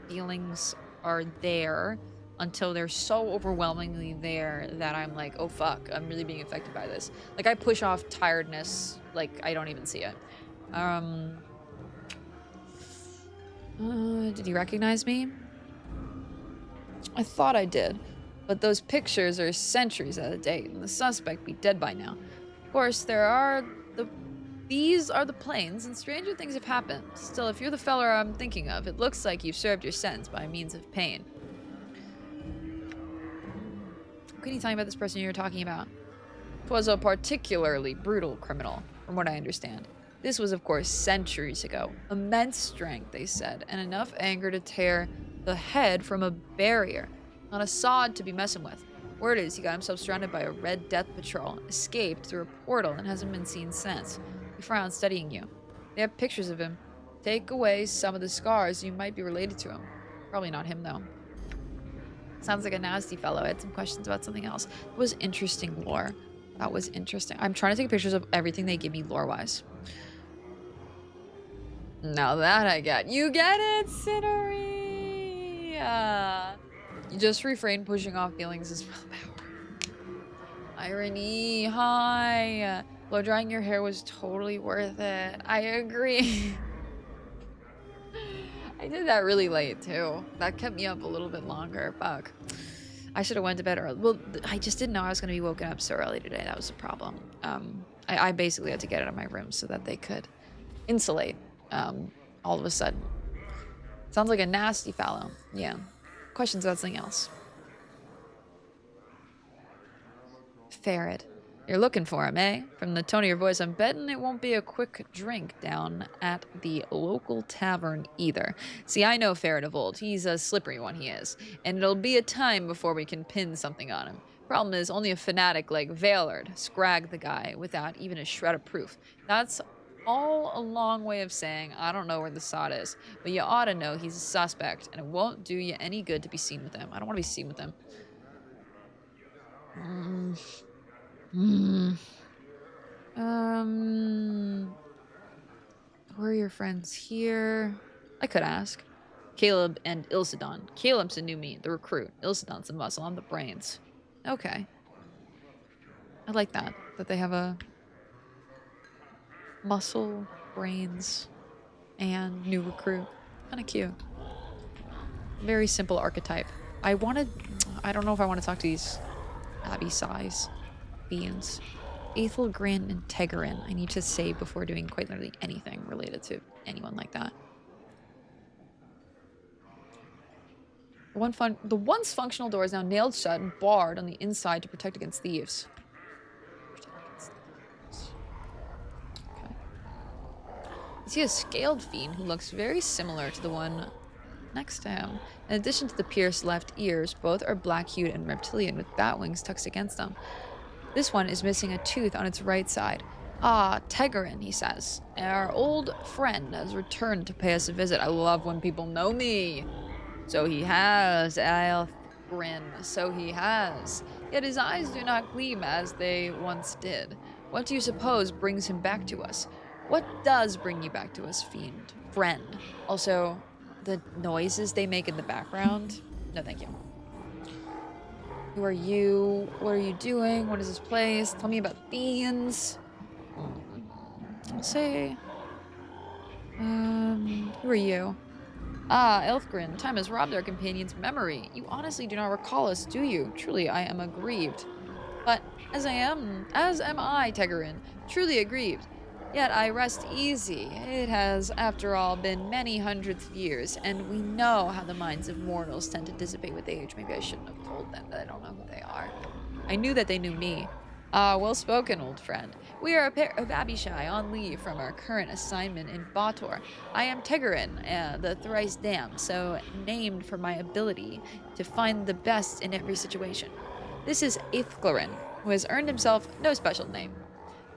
feelings are there until they're so overwhelmingly there that I'm like, oh fuck, I'm really being affected by this. Like I push off tiredness, like I don't even see it. Did you recognize me? I thought I did, but those pictures are centuries out of date, and the suspect be dead by now. Of course, these are the planes, and stranger things have happened. Still, if you're the fella I'm thinking of, it looks like you've served your sentence by means of pain. What can you tell me about this person you're talking about? Was a particularly brutal criminal, from what I understand. This was, of course, centuries ago. Immense strength, they said, and enough anger to tear the head from a barrier. Not a sod to be messing with. Word is he got himself surrounded by a Red Death patrol, escaped through a portal, and hasn't been seen since. He frowned, studying you. They have pictures of him. Take away some of the scars, you might be related to him. Probably not him, though. Sounds like a nasty fellow. I had some questions about something else. It was interesting lore. That was interesting. I'm trying to take pictures of everything they give me lore-wise. Now that I get. You get it, Cinnery! You just refrain pushing off feelings as willpower. Irony, hi. Blow drying your hair was totally worth it. I agree. I did that really late too. That kept me up a little bit longer. Fuck. I should have went to bed early. Well, I just didn't know I was going to be woken up so early today. That was the problem. I basically had to get out of my room so that they could insulate all of a sudden. Sounds like a nasty fellow. Yeah. Questions about something else. Ferret. You're looking for him, eh? From the tone of your voice, I'm betting it won't be a quick drink down at the local tavern either. See, I know Ferret of old. He's a slippery one, he is. And it'll be a time before we can pin something on him. Problem is, only a fanatic like Valard scragged the guy without even a shred of proof. That's all a long way of saying I don't know where the sod is. But you ought to know he's a suspect, and it won't do you any good to be seen with him. I don't want to be seen with him. Who are your friends here? I could ask. Caleb and Ilsidon. Caleb's a new me, the recruit. Ilsidon's the muscle. I'm the brains. Okay. I like that. That they have a muscle, brains, and new recruit. Kind of cute. Very simple archetype. I don't know if I want to talk to these Abby size beings. Aethelgrin and Tegarin. I need to save before doing quite literally anything related to anyone like that. The once functional door is now nailed shut and barred on the inside to protect against thieves. Okay. You see a scaled fiend who looks very similar to the one next to him. In addition to the pierced left ears, both are black-hued and reptilian with bat wings tucked against them. This one is missing a tooth on its right side. Ah, Tegarin, he says. Our old friend has returned to pay us a visit. I love when people know me. So he has, Aelfgrin, so he has. Yet his eyes do not gleam as they once did. What do you suppose brings him back to us? What does bring you back to us, fiend? Friend. Also, the noises they make in the background? No, thank you. Who are you? What are you doing? What is this place? Tell me about fiends. I'll say... who are you? Ah, Elfgrin, time has robbed our companion's memory. You honestly do not recall us, do you? Truly, I am aggrieved. But as am I, Tegarin, truly aggrieved. Yet I rest easy. It has, after all, been many hundreds of years, and we know how the minds of mortals tend to dissipate with age. Maybe I shouldn't have told them that I don't know who they are. I knew that they knew me. Ah, well spoken, old friend. We are a pair of Abishai on leave from our current assignment in KOTOR. I am Tegarin, the thrice damned, so named for my ability to find the best in every situation. This is Aethglarin, who has earned himself no special name.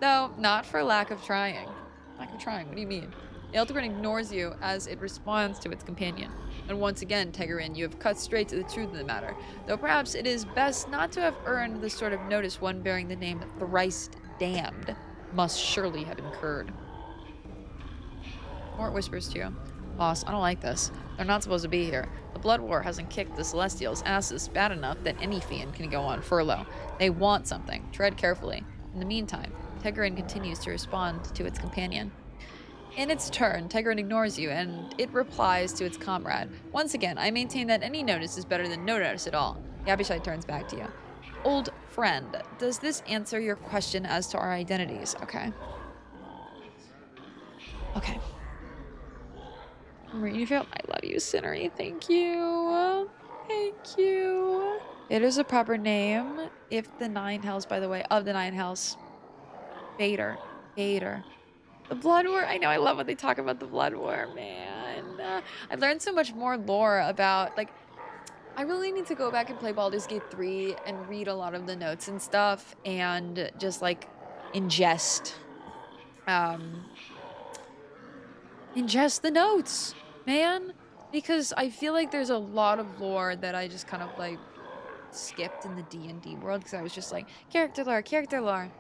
Though, not for lack of trying. Lack of trying, what do you mean? Aethglarin ignores you as it responds to its companion. And once again, Tegarin, you have cut straight to the truth of the matter, though perhaps it is best not to have earned the sort of notice one bearing the name thrice damned must surely have incurred. Mort whispers to you. Boss, I don't like this. They're not supposed to be here. The Blood War hasn't kicked the Celestials' asses bad enough that any fiend can go on furlough. They want something. Tread carefully. In the meantime, Tegarin continues to respond to its companion. In its turn, Tegarin ignores you, and it replies to its comrade. Once again, I maintain that any notice is better than no notice at all. The Abishai turns back to you. Old friend, does this answer your question as to our identities? Okay. Okay. Greenfield, I love you, Cinnery. Thank you. Thank you. It is a proper name. If the Nine Hells, by the way, of the Nine Hells. Vader. The Blood War. I know, I love when they talk about the Blood War, man. I learned so much more lore about, like, I really need to go back and play Baldur's Gate 3 and read a lot of the notes and stuff and just, like, ingest the notes, man. Because I feel like there's a lot of lore that I just kind of, like, skipped in the D&D world because I was just like, character lore.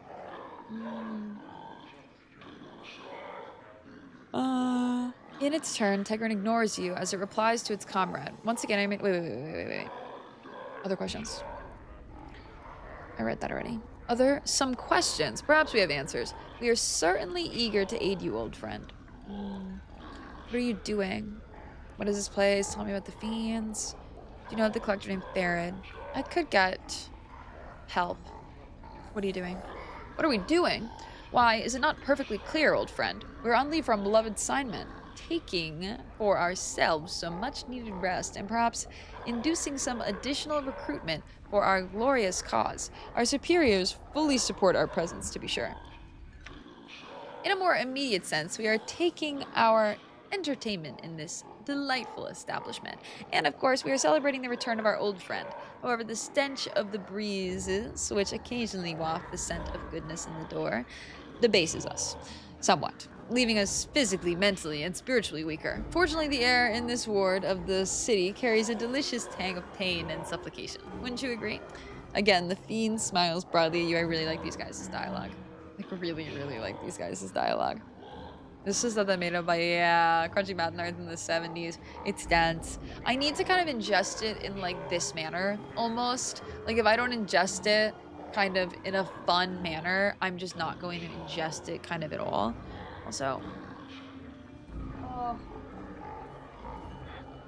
In its turn, Tegarin ignores you as it replies to its comrade. Once again, I mean, wait. Other questions? I read that already. Some questions. Perhaps we have answers. We are certainly eager to aid you, old friend. What are you doing? What is this place? Tell me about the fiends. Do you know of the collector named Theron? I could get help. What are you doing? What are we doing? Why, is it not perfectly clear, old friend? We're on leave from beloved assignment, taking for ourselves some much-needed rest and perhaps inducing some additional recruitment for our glorious cause. Our superiors fully support our presence, to be sure. In a more immediate sense, we are taking our entertainment in this delightful establishment. And of course, we are celebrating the return of our old friend. However, the stench of the breezes, which occasionally waft the scent of goodness in the door, debases us somewhat, leaving us physically, mentally, and spiritually weaker. Fortunately, the air in this ward of the city carries a delicious tang of pain and supplication. Wouldn't you agree? Again, the fiend smiles broadly at you. I really like these guys' dialogue. Like, really, really like these guys' dialogue. This is stuff that made up by, Crunchy Math Nerds in the 70s. It's dense. I need to kind of ingest it in, like, this manner, almost. Like, if I don't ingest it kind of in a fun manner, I'm just not going to ingest it kind of at all. Also,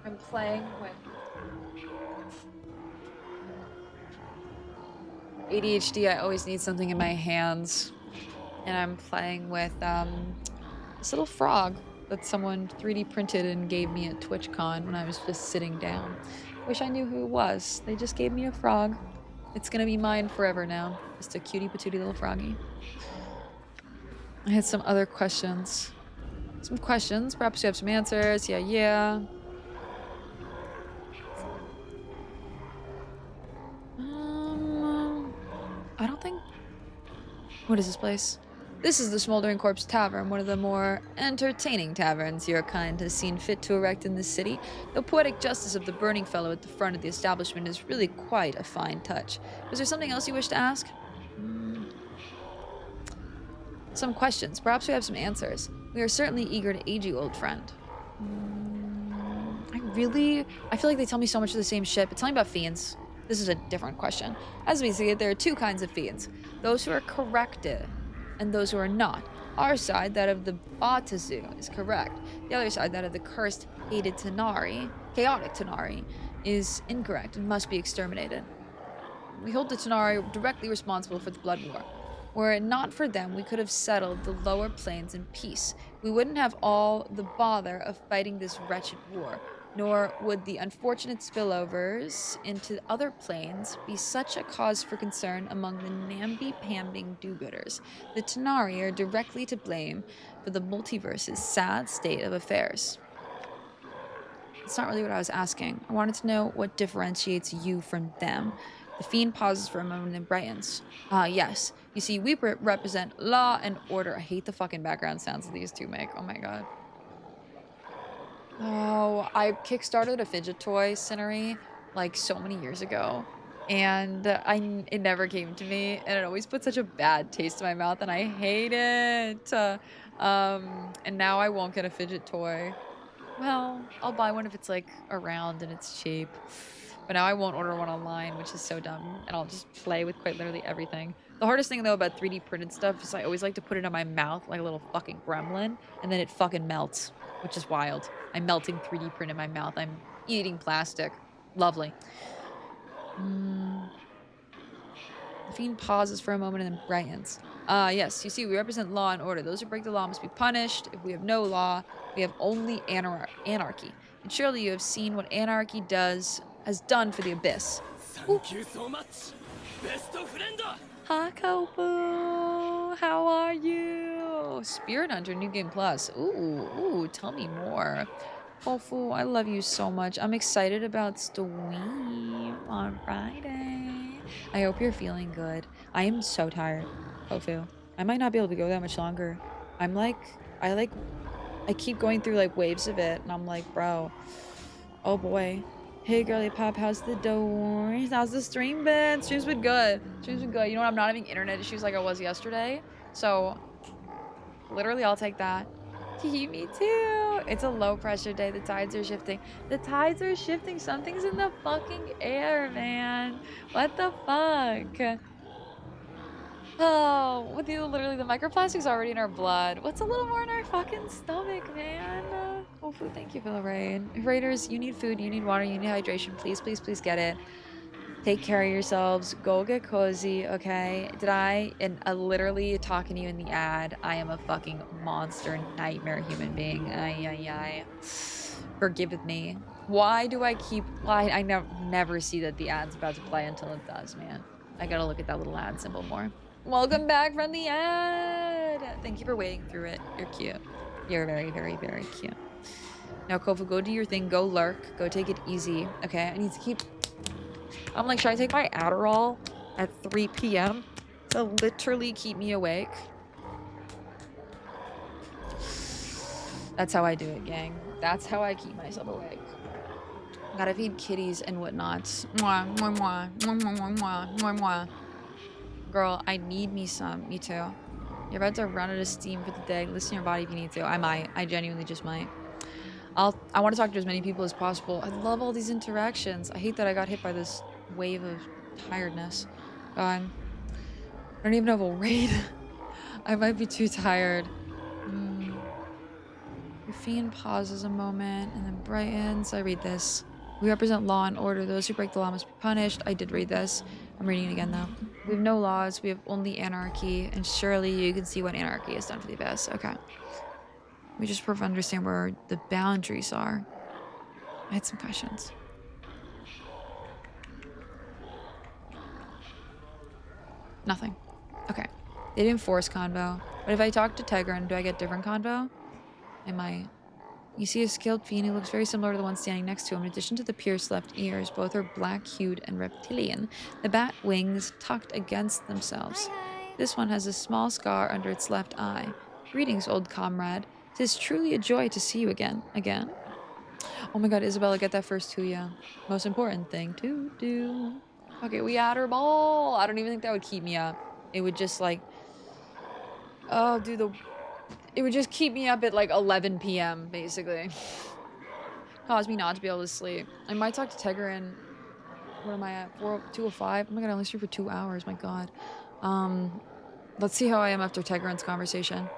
I'm playing with ADHD. I always need something in my hands. And I'm playing with this little frog that someone 3D printed and gave me at TwitchCon when I was just sitting down. Wish I knew who it was. They just gave me a frog. It's gonna be mine forever now. Just a cutie patootie little froggy. I had some other questions. Some questions. Perhaps you have some answers. Yeah. I don't think... What is this place? This is the Smoldering Corpse Tavern, one of the more entertaining taverns your kind has seen fit to erect in this city. The poetic justice of the burning fellow at the front of the establishment is really quite a fine touch. Was there something else you wish to ask? Some questions. Perhaps we have some answers. We are certainly eager to aid you, old friend. I feel like they tell me so much of the same shit, but tell me about fiends. This is a different question. As we see it, there are two kinds of fiends. Those who are corrected and those who are not. Our side, that of the Batazu, is correct. The other side, that of the cursed, hated chaotic Tanari, is incorrect and must be exterminated. We hold the Tanari directly responsible for the Blood War. Were it not for them, we could have settled the lower planes in peace. We wouldn't have all the bother of fighting this wretched war, nor would the unfortunate spillovers into other planes be such a cause for concern among the namby-pambing do-gooders. The Tanari are directly to blame for the multiverse's sad state of affairs. That's not really what I was asking. I wanted to know what differentiates you from them. The fiend pauses for a moment and brightens. Yes. You see, we represent law and order. I hate the fucking background sounds that these two make. Oh my god. Oh, I kickstarted a fidget toy scenery like so many years ago, and it never came to me, and it always put such a bad taste in my mouth, and I hate it. And now I won't get a fidget toy. Well, I'll buy one if it's like around and it's cheap. But now I won't order one online, which is so dumb, and I'll just play with quite literally everything. The hardest thing, though, about 3D printed stuff is I always like to put it in my mouth like a little fucking gremlin, and then it fucking melts, which is wild. I'm melting 3D print in my mouth. I'm eating plastic. Lovely. The fiend pauses for a moment and then brightens. Yes, you see, we represent law and order. Those who break the law must be punished. If we have no law, we have only anarchy. And surely you have seen what anarchy has done for the Abyss. Thank you so much, best friend. Hi, Kofu. How are you? Spirit Hunter, New Game Plus. Ooh, tell me more. Kofu, I love you so much. I'm excited about Steam on Friday. I hope you're feeling good. I am so tired, Kofu. I might not be able to go that much longer. I keep going through like waves of it, and I'm like, bro, oh boy. Hey girly pop, how's the doors? How's the stream been? Stream's been good. Stream's been good. You know what? I'm not having internet issues like I was yesterday. So, literally, I'll take that. Me too. It's a low pressure day. The tides are shifting. The tides are shifting. Something's in the fucking air, man. What the fuck? Oh, with you, literally, the microplastic's already in our blood. What's a little more in our fucking stomach, man? Oh, food, thank you for the raid. Raiders, you need food, you need water, you need hydration. Please, please, please get it. Take care of yourselves. Go get cozy, okay? And literally talking to you in the ad, I am a fucking monster nightmare human being. Ay. Forgive me. Why do I keep... Why I never see that the ad's about to play until it does, man. I gotta look at that little ad symbol more. Welcome back from the ad! Thank you for waiting through it. You're cute. You're very, very, very cute. Now, Kofu, go do your thing. Go lurk. Go take it easy. Okay, I need to keep... I'm like, should I take my Adderall at 3 p.m. to literally keep me awake? That's how I do it, gang. That's how I keep myself awake. Gotta feed kitties and whatnot. Mwah, mwah, mwah, mwah, mwah, mwah, mwah, mwah. Girl, I need me some. Me too. You're about to run out of steam for the day. Listen to your body if you need to. I might. I genuinely just might. I want to talk to as many people as possible. I love all these interactions. I hate that I got hit by this wave of tiredness. God. I don't even know if I'll raid. I might be too tired. Your fiend pauses a moment and then brightens. I read this. We represent law and order. Those who break the law must be punished. I did read this. I'm reading it again though. We have no laws. We have only anarchy. And surely you can see what anarchy has done for the abyss. Okay. We just prove understand where the boundaries are. I had some questions. Nothing. Okay. They didn't force convo. But if I talk to Tegrin, do I get different convo? Am I... You see a scaled fiend who looks very similar to the one standing next to him. In addition to the pierced left ears, both are black-hued and reptilian. The bat wings tucked against themselves. Hi. This one has a small scar under its left eye. Greetings, old comrade. 'Tis truly a joy to see you again. Again? Oh my god, Isabella, get that first Tuya. Most important thing to do. Okay, we had her ball. I don't even think that would keep me up. It would just like... Oh, do the... It would just keep me up at like 11 p.m. basically. Cause me not to be able to sleep. I might talk to Tegrin. What am I at? 2:05? Oh my god, I only sleep for 2 hours. My god. Let's see how I am after Tegrin's conversation.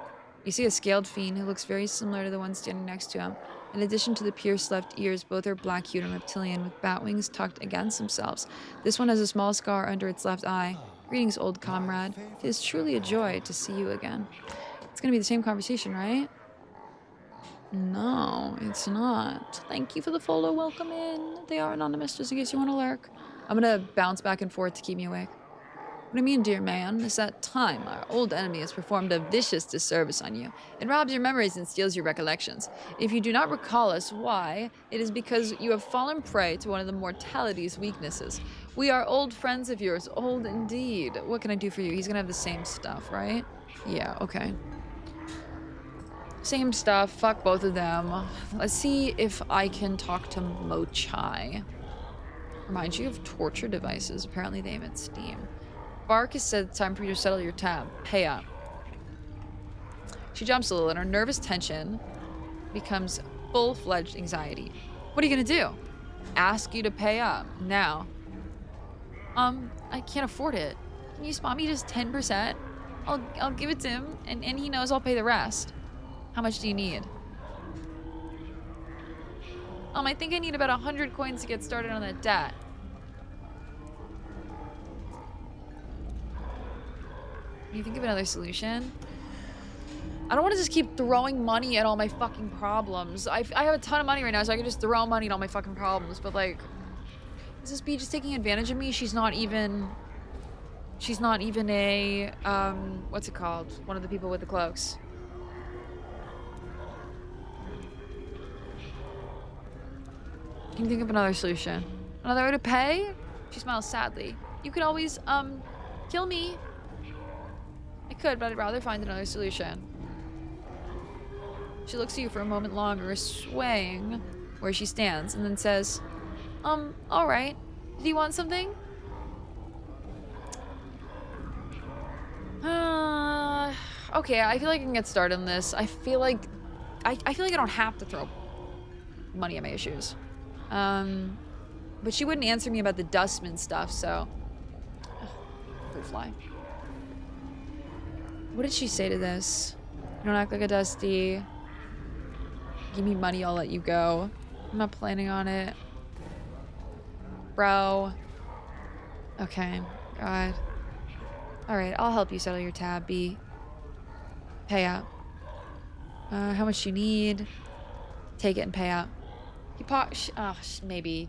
You see a scaled fiend who looks very similar to the one standing next to him. In addition to the pierced left ears, both are black-hued and reptilian with bat wings tucked against themselves. This one has a small scar under its left eye. Greetings, old comrade. It is truly a joy to see you again. It's gonna be the same conversation, right? No, it's not. Thank you for the follow. Welcome in. They are anonymous, just in case you want to lurk. I'm gonna bounce back and forth to keep me awake. What I mean, dear man, is that time our old enemy has performed a vicious disservice on you. It robs your memories and steals your recollections. If you do not recall us, why? It is because you have fallen prey to one of the mortality's weaknesses. We are old friends of yours, old indeed. What can I do for you? He's gonna have the same stuff, right? Yeah, okay. Same stuff, fuck both of them. Let's see if I can talk to Mochai. Reminds you of torture devices. Apparently they emit steam. Bark has said it's time for you to settle your tab. Pay up. She jumps a little and her nervous tension becomes full-fledged anxiety. What are you gonna do? Ask you to pay up. Now. I can't afford it. Can you spot me just 10%? I'll give it to him and he knows I'll pay the rest. How much do you need? I think I need about 100 coins to get started on that debt. Can you think of another solution? I don't want to just keep throwing money at all my fucking problems. I have a ton of money right now, so I can just throw money at all my fucking problems, but like... Is this bee just taking advantage of me? She's not even a, what's it called? One of the people with the cloaks. Can you think of another solution? Another way to pay? She smiles sadly. You could always, kill me. I could, but I'd rather find another solution. She looks at you for a moment longer, swaying where she stands, and then says, alright. Do you want something? Okay, I feel like I can get started on this. I feel like I don't have to throw money at my issues. But she wouldn't answer me about the dustman stuff, so... Fruit fly. What did she say to this? You don't act like a dusty. Give me money, I'll let you go. I'm not planning on it. Bro. Okay, God. Alright, I'll help you settle your tab, B. Pay up. How much you need? Take it and pay up. Maybe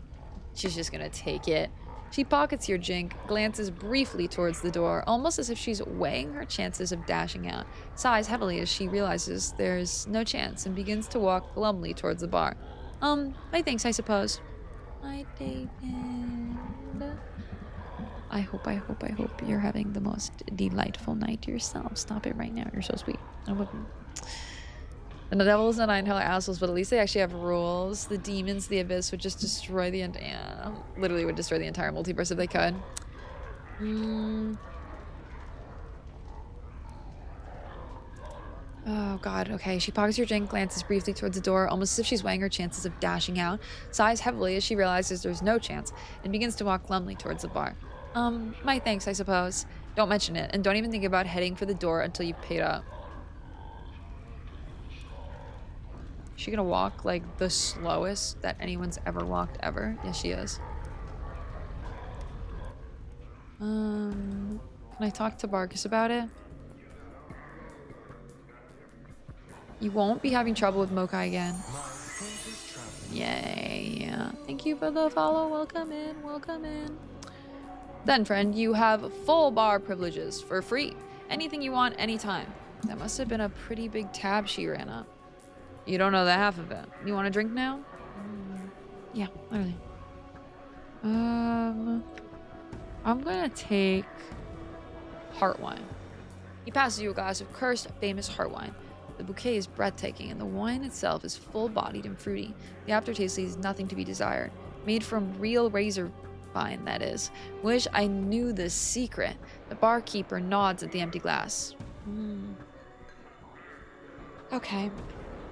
she's just gonna take it. She pockets your jink, glances briefly towards the door, almost as if she's weighing her chances of dashing out, sighs heavily as she realizes there's no chance, and begins to walk glumly towards the bar. My thanks, I suppose. Hi, David. I hope you're having the most delightful night yourself. Stop it right now. You're so sweet. And the devils and nine hell assholes, but at least they actually have rules. The demons, the abyss would just destroy the literally would destroy the entire multiverse if they could. Oh god, okay. She pockets your drink, glances briefly towards the door, almost as if she's weighing her chances of dashing out, sighs heavily as she realizes there's no chance, and begins to walk glumly towards the bar. My thanks, I suppose. Don't mention it, and don't even think about heading for the door until you've paid up. Is she gonna walk like the slowest that anyone's ever walked ever? Yes, she is. Can I talk to Barkus about it? You won't be having trouble with Mokai again. Yay. Yeah. Thank you for the follow. Welcome in. Welcome in. Then, friend, you have full bar privileges for free. Anything you want, anytime. That must have been a pretty big tab she ran up. You don't know the half of it. You want a drink now? Yeah, literally. I'm gonna take heart wine. He passes you a glass of cursed, famous heart wine. The bouquet is breathtaking, and the wine itself is full-bodied and fruity. The aftertaste leaves nothing to be desired. Made from real razor vine, that is. Wish I knew the secret. The barkeeper nods at the empty glass. Okay.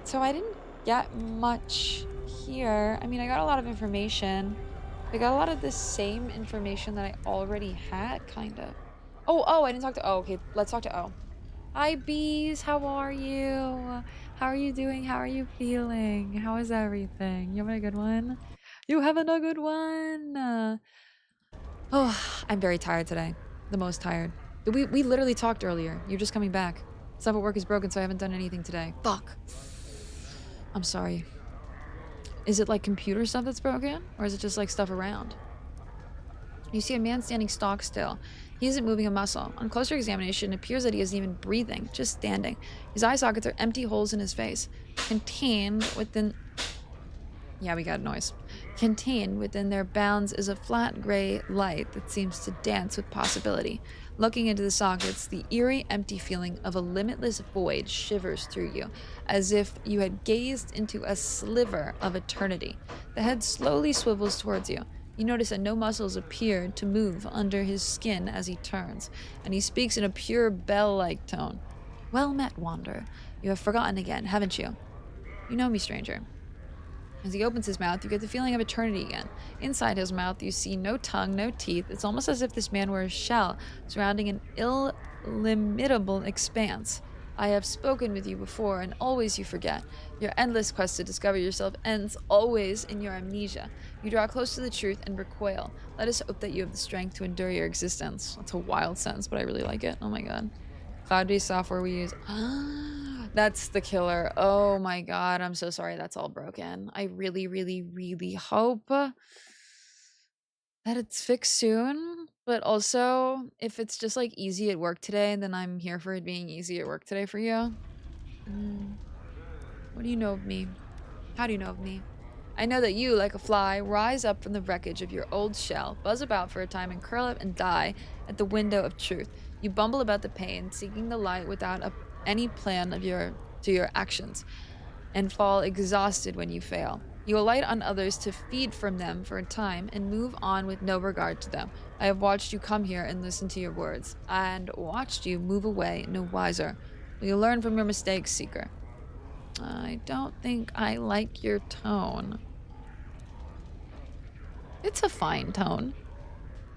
So I didn't get much here. I mean, I got a lot of information. I got a lot of the same information that I already had, kind of. Oh, I didn't talk to O. Okay, let's talk to O. Hi, bees. How are you? How are you doing? How are you feeling? How is everything? You having a good one? You having a good one? Oh, I'm very tired today. The most tired. We literally talked earlier. You're just coming back. Stuff at work is broken, so I haven't done anything today. Fuck. I'm sorry. Is it like computer stuff that's broken? Or is it just like stuff around? You see a man standing stock still. He isn't moving a muscle. On closer examination, it appears that he isn't even breathing, just standing. His eye sockets are empty holes in his face. Contained within... Yeah, we got a noise. Contained within their bounds is a flat gray light that seems to dance with possibility. Looking into the sockets, the eerie, empty feeling of a limitless void shivers through you, as if you had gazed into a sliver of eternity. The head slowly swivels towards you. You notice that no muscles appear to move under his skin as he turns, and he speaks in a pure bell-like tone. Well met, Wanderer. You have forgotten again, haven't you? You know me, stranger. As he opens his mouth, you get the feeling of eternity again. Inside his mouth, you see no tongue, no teeth. It's almost as if this man were a shell surrounding an illimitable expanse. I have spoken with you before, and always you forget. Your endless quest to discover yourself ends always in your amnesia. You draw close to the truth and recoil. Let us hope that you have the strength to endure your existence. That's a wild sentence, but I really like it. Oh my god. Cloud-based software we use. That's the killer. Oh my god, I'm so sorry that's all broken. I really, really, really hope that it's fixed soon. But also, if it's just like easy at work today, then I'm here for it being easy at work today for you. What do you know of me? How do you know of me? I know that you, like a fly, rise up from the wreckage of your old shell, buzz about for a time, and curl up and die at the window of truth. You bumble about the pain, seeking the light without any plan of your actions, and fall exhausted when you fail. You alight on others to feed from them for a time and move on with no regard to them. I have watched you come here and listen to your words, and watched you move away no wiser. Will you learn from your mistakes, Seeker? I don't think I like your tone. It's a fine tone.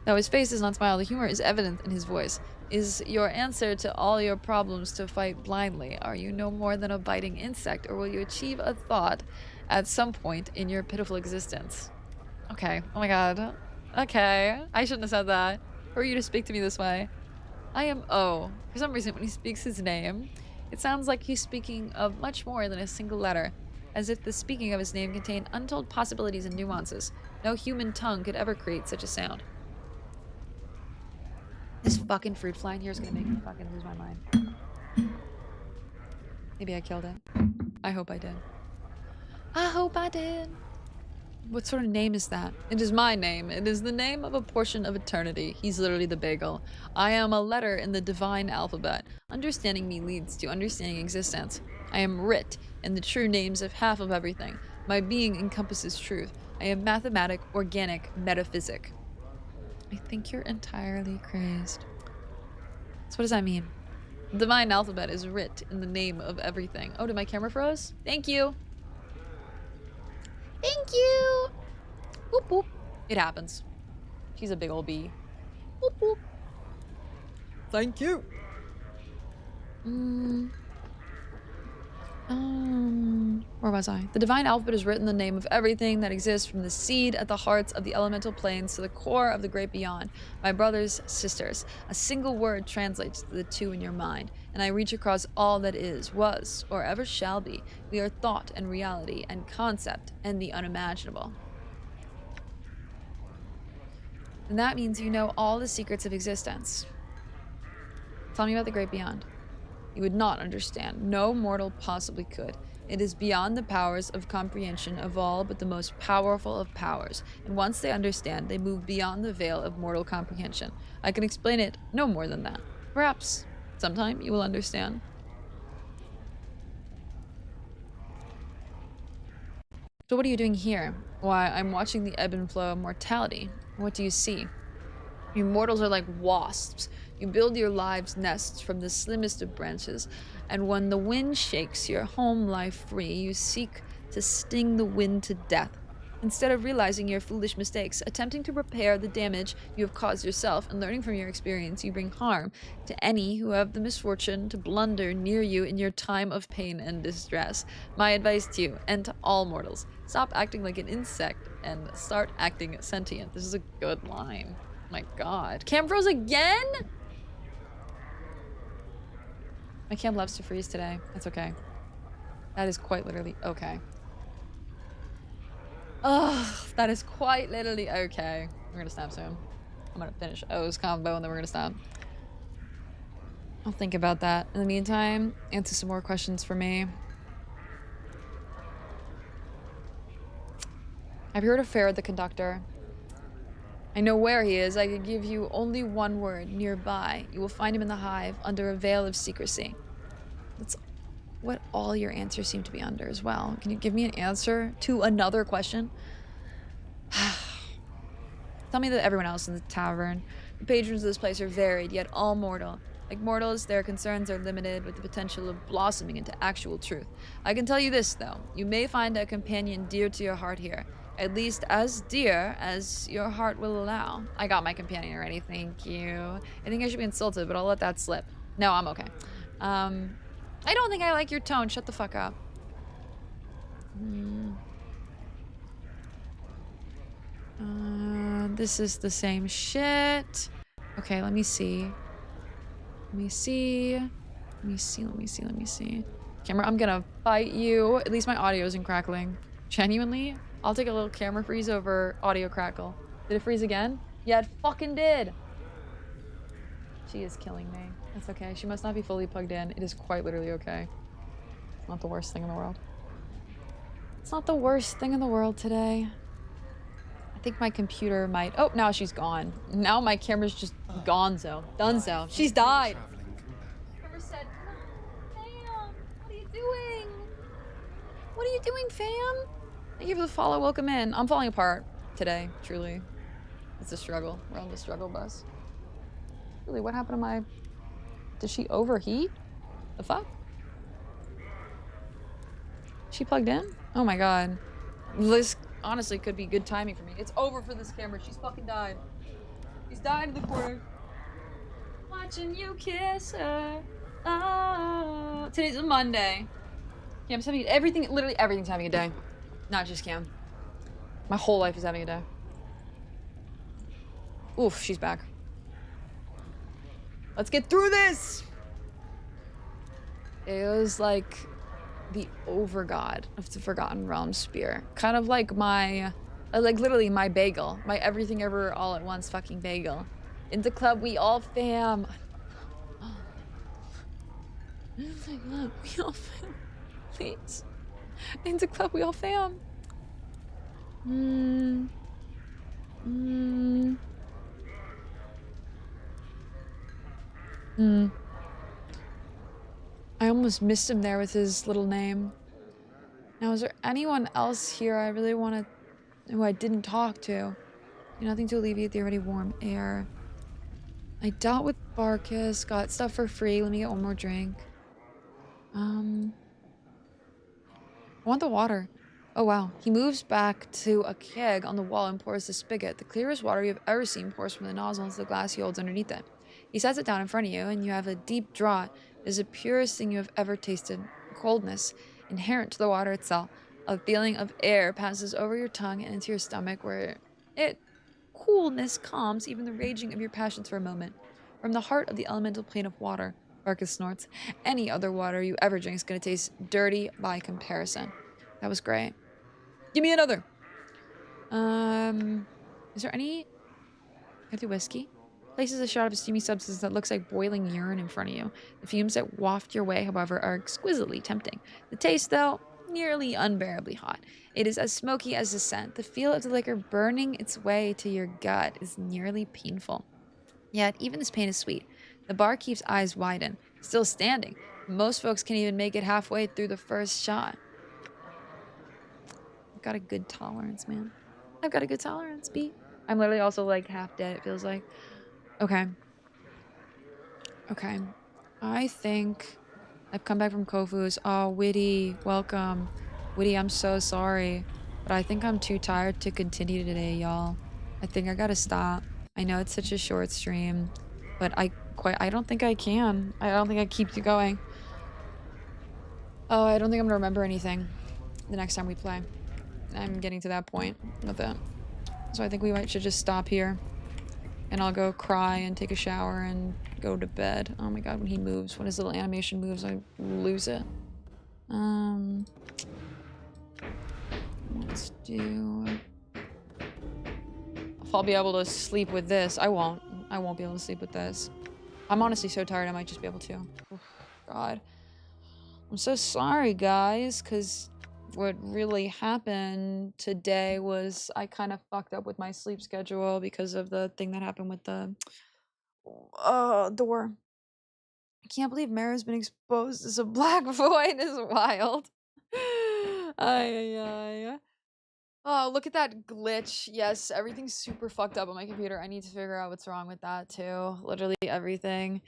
Though his face does not smile, the humor is evident in his voice. Is your answer to all your problems to fight blindly? Are you no more than a biting insect, or will you achieve a thought at some point in your pitiful existence? Okay. Oh my god. Okay. I shouldn't have said that. For you to speak to me this way. I am O. For some reason, when he speaks his name, it sounds like he's speaking of much more than a single letter. as if the speaking of his name contained untold possibilities and nuances. No human tongue could ever create such a sound. This fucking fruit fly in here is gonna make me fucking lose my mind. Maybe I killed it. I hope I did. I hope I did. What sort of name is that? It is my name. It is the name of a portion of eternity. He's literally the bagel. I am a letter in the divine alphabet. Understanding me leads to understanding existence. I am writ in the true names of half of everything. My being encompasses truth. I am mathematic, organic, metaphysic. I think you're entirely crazed. So what does that mean? The divine alphabet is writ in the name of everything. Oh, did my camera froze? Thank you. Thank you. Boop, boop. It happens. She's a big old bee. Boop, boop. Thank you. Where was I? The divine alphabet is written in the name of everything that exists, from the seed at the hearts of the elemental planes to the core of the great beyond. My brothers, sisters, a single word translates to the two in your mind, and I reach across all that is, was, or ever shall be. We are thought and reality and concept and the unimaginable. And that means you know all the secrets of existence. Tell me about the great beyond. You would not understand. No mortal possibly could. It is beyond the powers of comprehension of all but the most powerful of powers. And once they understand, they move beyond the veil of mortal comprehension. I can explain it no more than that. Perhaps sometime you will understand. So what are you doing here? Why, I'm watching the ebb and flow of mortality. What do you see? You mortals are like wasps. You build your lives' nests from the slimmest of branches, and when the wind shakes your home life free, you seek to sting the wind to death. Instead of realizing your foolish mistakes, attempting to repair the damage you have caused yourself, and learning from your experience, you bring harm to any who have the misfortune to blunder near you in your time of pain and distress. My advice to you, and to all mortals, stop acting like an insect and start acting sentient. This is a good line. My god. Cam froze again? My cam loves to freeze today. That's okay. That is quite literally okay. Ugh, that is quite literally okay. We're gonna stop soon. I'm gonna finish O's combo and then we're gonna stop. I'll think about that. In the meantime, answer some more questions for me. Have you heard of Farrah the Conductor? I know where he is. I could give you only one word: nearby. You will find him in the hive, under a veil of secrecy. That's what all your answers seem to be under as well. Can you give me an answer to another question? Tell me that everyone else in the tavern. The patrons of this place are varied, yet all mortal. Like mortals, their concerns are limited, with the potential of blossoming into actual truth. I can tell you this, though. You may find a companion dear to your heart here. At least as dear as your heart will allow. I got my companion already, thank you. I think I should be insulted, but I'll let that slip. No, I'm okay. I don't think I like your tone. Shut the fuck up. This is the same shit. Okay, let me see. Let me see. Camera, I'm gonna fight you. At least my audio isn't crackling. Genuinely, I'll take a little camera freeze over audio crackle. Did it freeze again? Yeah, it fucking did. She is killing me. That's okay. She must not be fully plugged in. It is quite literally okay. It's not the worst thing in the world. It's not the worst thing in the world today. I think my computer might... Oh, now she's gone. Now my camera's just gonzo. Dunzo. She's died. Camera said, fam, what are you doing? What are you doing, fam? Thank you for the follow. Welcome in. I'm falling apart today, truly. It's a struggle. We're on the struggle bus. Really, what happened to my... Did she overheat? The fuck? She plugged in? Oh my god. This honestly could be good timing for me. It's over for this camera. She's fucking died. She's died in the corner. Watching you kiss her. Oh. Today's a Monday. Yeah, I'm just having everything, literally everything's having a day. Not just Cam. My whole life is having a day. Oof, she's back. Let's get through this! It was like the overgod of the Forgotten Realms spear. Kind of like my, like literally my bagel. My everything ever all at once fucking bagel. Into club we all fam. Into club we all fam. Please. Into club we all fam. I almost missed him there with his little name. Now, is there anyone else here I really want to, who I didn't talk to? Nothing to alleviate the already warm air. I dealt with Barkus, got stuff for free. Let me get one more drink. I want the water. Oh wow. He moves back to a keg on the wall and pours the spigot. The clearest water you've ever seen pours from the nozzle into the glass he holds underneath it. He sets it down in front of you, and you have a deep draught. It is the purest thing you have ever tasted. Coldness, inherent to the water itself. A feeling of air passes over your tongue and into your stomach, where coolness calms even the raging of your passions for a moment. From the heart of the elemental plane of water, Barkus snorts, any other water you ever drink is going to taste dirty by comparison. That was great. Give me another. Is there any... Can I do whiskey? Places a shot of a steamy substance that looks like boiling urine in front of you. The fumes that waft your way, however, are exquisitely tempting. The taste, though, nearly unbearably hot. It is as smoky as the scent. The feel of the liquor burning its way to your gut is nearly painful. Yet, even this pain is sweet. The barkeep's eyes widen. Still standing. Most folks can't even make it halfway through the first shot. I've got a good tolerance, man. I've got a good tolerance, B. I'm literally also like half dead, it feels like. Okay. Okay. I think I've come back from Kofu's. Oh, Witty, welcome. Witty, I'm so sorry. But I think I'm too tired to continue today, y'all. I think I gotta stop. I know it's such a short stream, but I don't think I can. I don't think I keep going. Oh, I don't think I'm gonna remember anything the next time we play. I'm getting to that point with it. So I think we should just stop here. And I'll go cry and take a shower and go to bed. Oh my god, when he moves, when his little animation moves, I lose it. Let's do... If I'll be able to sleep with this. I won't. I won't be able to sleep with this. I'm honestly so tired I might just be able to. Oof, god. I'm so sorry, guys, because what really happened today was I kind of fucked up with my sleep schedule because of the thing that happened with the door. I can't believe Meru's been exposed as a black void. Is wild. Ay. Oh, look at that glitch. Yes, everything's super fucked up on my computer. I need to figure out what's wrong with that too. Literally everything.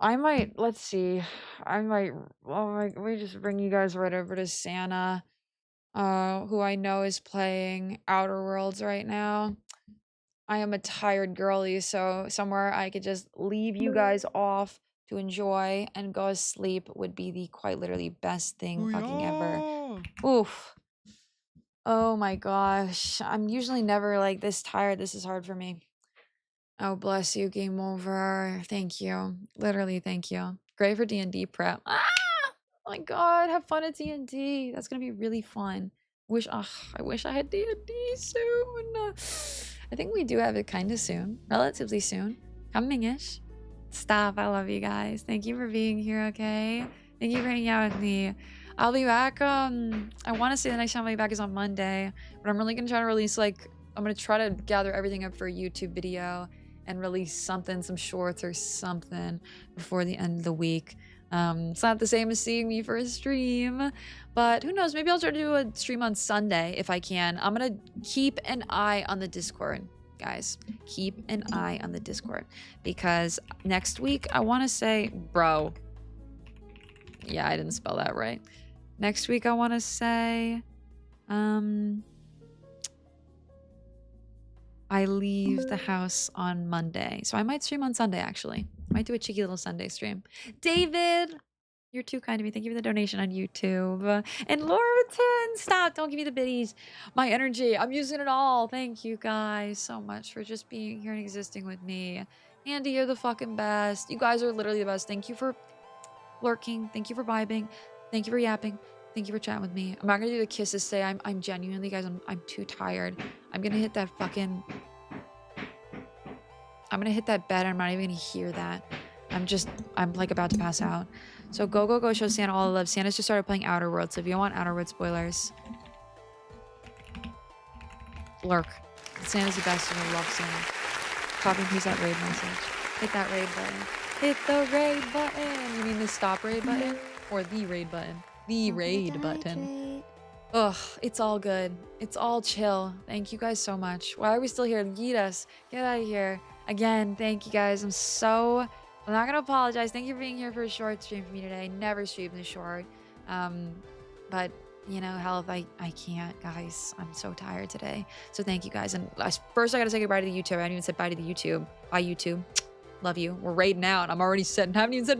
I might, let's see. We just bring you guys right over to Santa, who I know is playing Outer Worlds right now. I am a tired girly, so somewhere I could just leave you guys off to enjoy and go to sleep would be the quite literally best thing fucking ever. Oof. Oh my gosh. I'm usually never like this tired. This is hard for me. Oh, bless you. Game over. Thank you. Literally, thank you. Great for D&D prep. Ah! Oh my god. Have fun at D&D. That's gonna be really fun. I wish I had D&D soon. I think we do have it kind of soon. Relatively soon. Coming-ish. Stop. I love you guys. Thank you for being here, okay? Thank you for hanging out with me. I'll be back, I want to say the next time I'll be back is on Monday, but I'm really going to try to release, like, I'm going to try to gather everything up for a YouTube video and release something, some shorts or something before the end of the week. It's not the same as seeing me for a stream, but who knows, maybe I'll try to do a stream on Sunday if I can. I'm going to keep an eye on the Discord, guys. Keep an eye on the Discord, because next week, I want to say, bro. Yeah, I didn't spell that right. Next week, I want to say, I leave the house on Monday. So I might stream on Sunday, actually. I might do a cheeky little Sunday stream. David, you're too kind to me. Thank you for the donation on YouTube. And Lauraton, stop. Don't give me the biddies. My energy. I'm using it all. Thank you guys so much for just being here and existing with me. Andy, you're the fucking best. You guys are literally the best. Thank you for lurking. Thank you for vibing. Thank you for yapping. Thank you for chatting with me. I'm not gonna do the kisses today. I'm genuinely, guys, I'm too tired. I'm gonna hit that fucking... I'm gonna hit that bed. I'm not even gonna hear that. I'm like about to pass out. So go show Santa all the love. Santa's just started playing Outer Worlds. So if you don't want Outer Worlds spoilers, lurk. Santa's the best and I love Santa. Copy and paste that raid message. Hit that raid button. Hit the raid button. You mean the stop raid button? Or the raid button? The raid button. Ugh, it's all good. It's all chill. Thank you guys so much. Why are we still here? Yeet us. Get out of here. Again, thank you guys. I'm not gonna apologize. Thank you for being here for a short stream for me today. I never stream this short. But you know, hell, if I can't, guys. I'm so tired today. So thank you guys. And first I gotta say goodbye to the YouTube. I haven't even said bye to the YouTube. Bye YouTube. Love you. We're raiding out. I'm already haven't even said bye.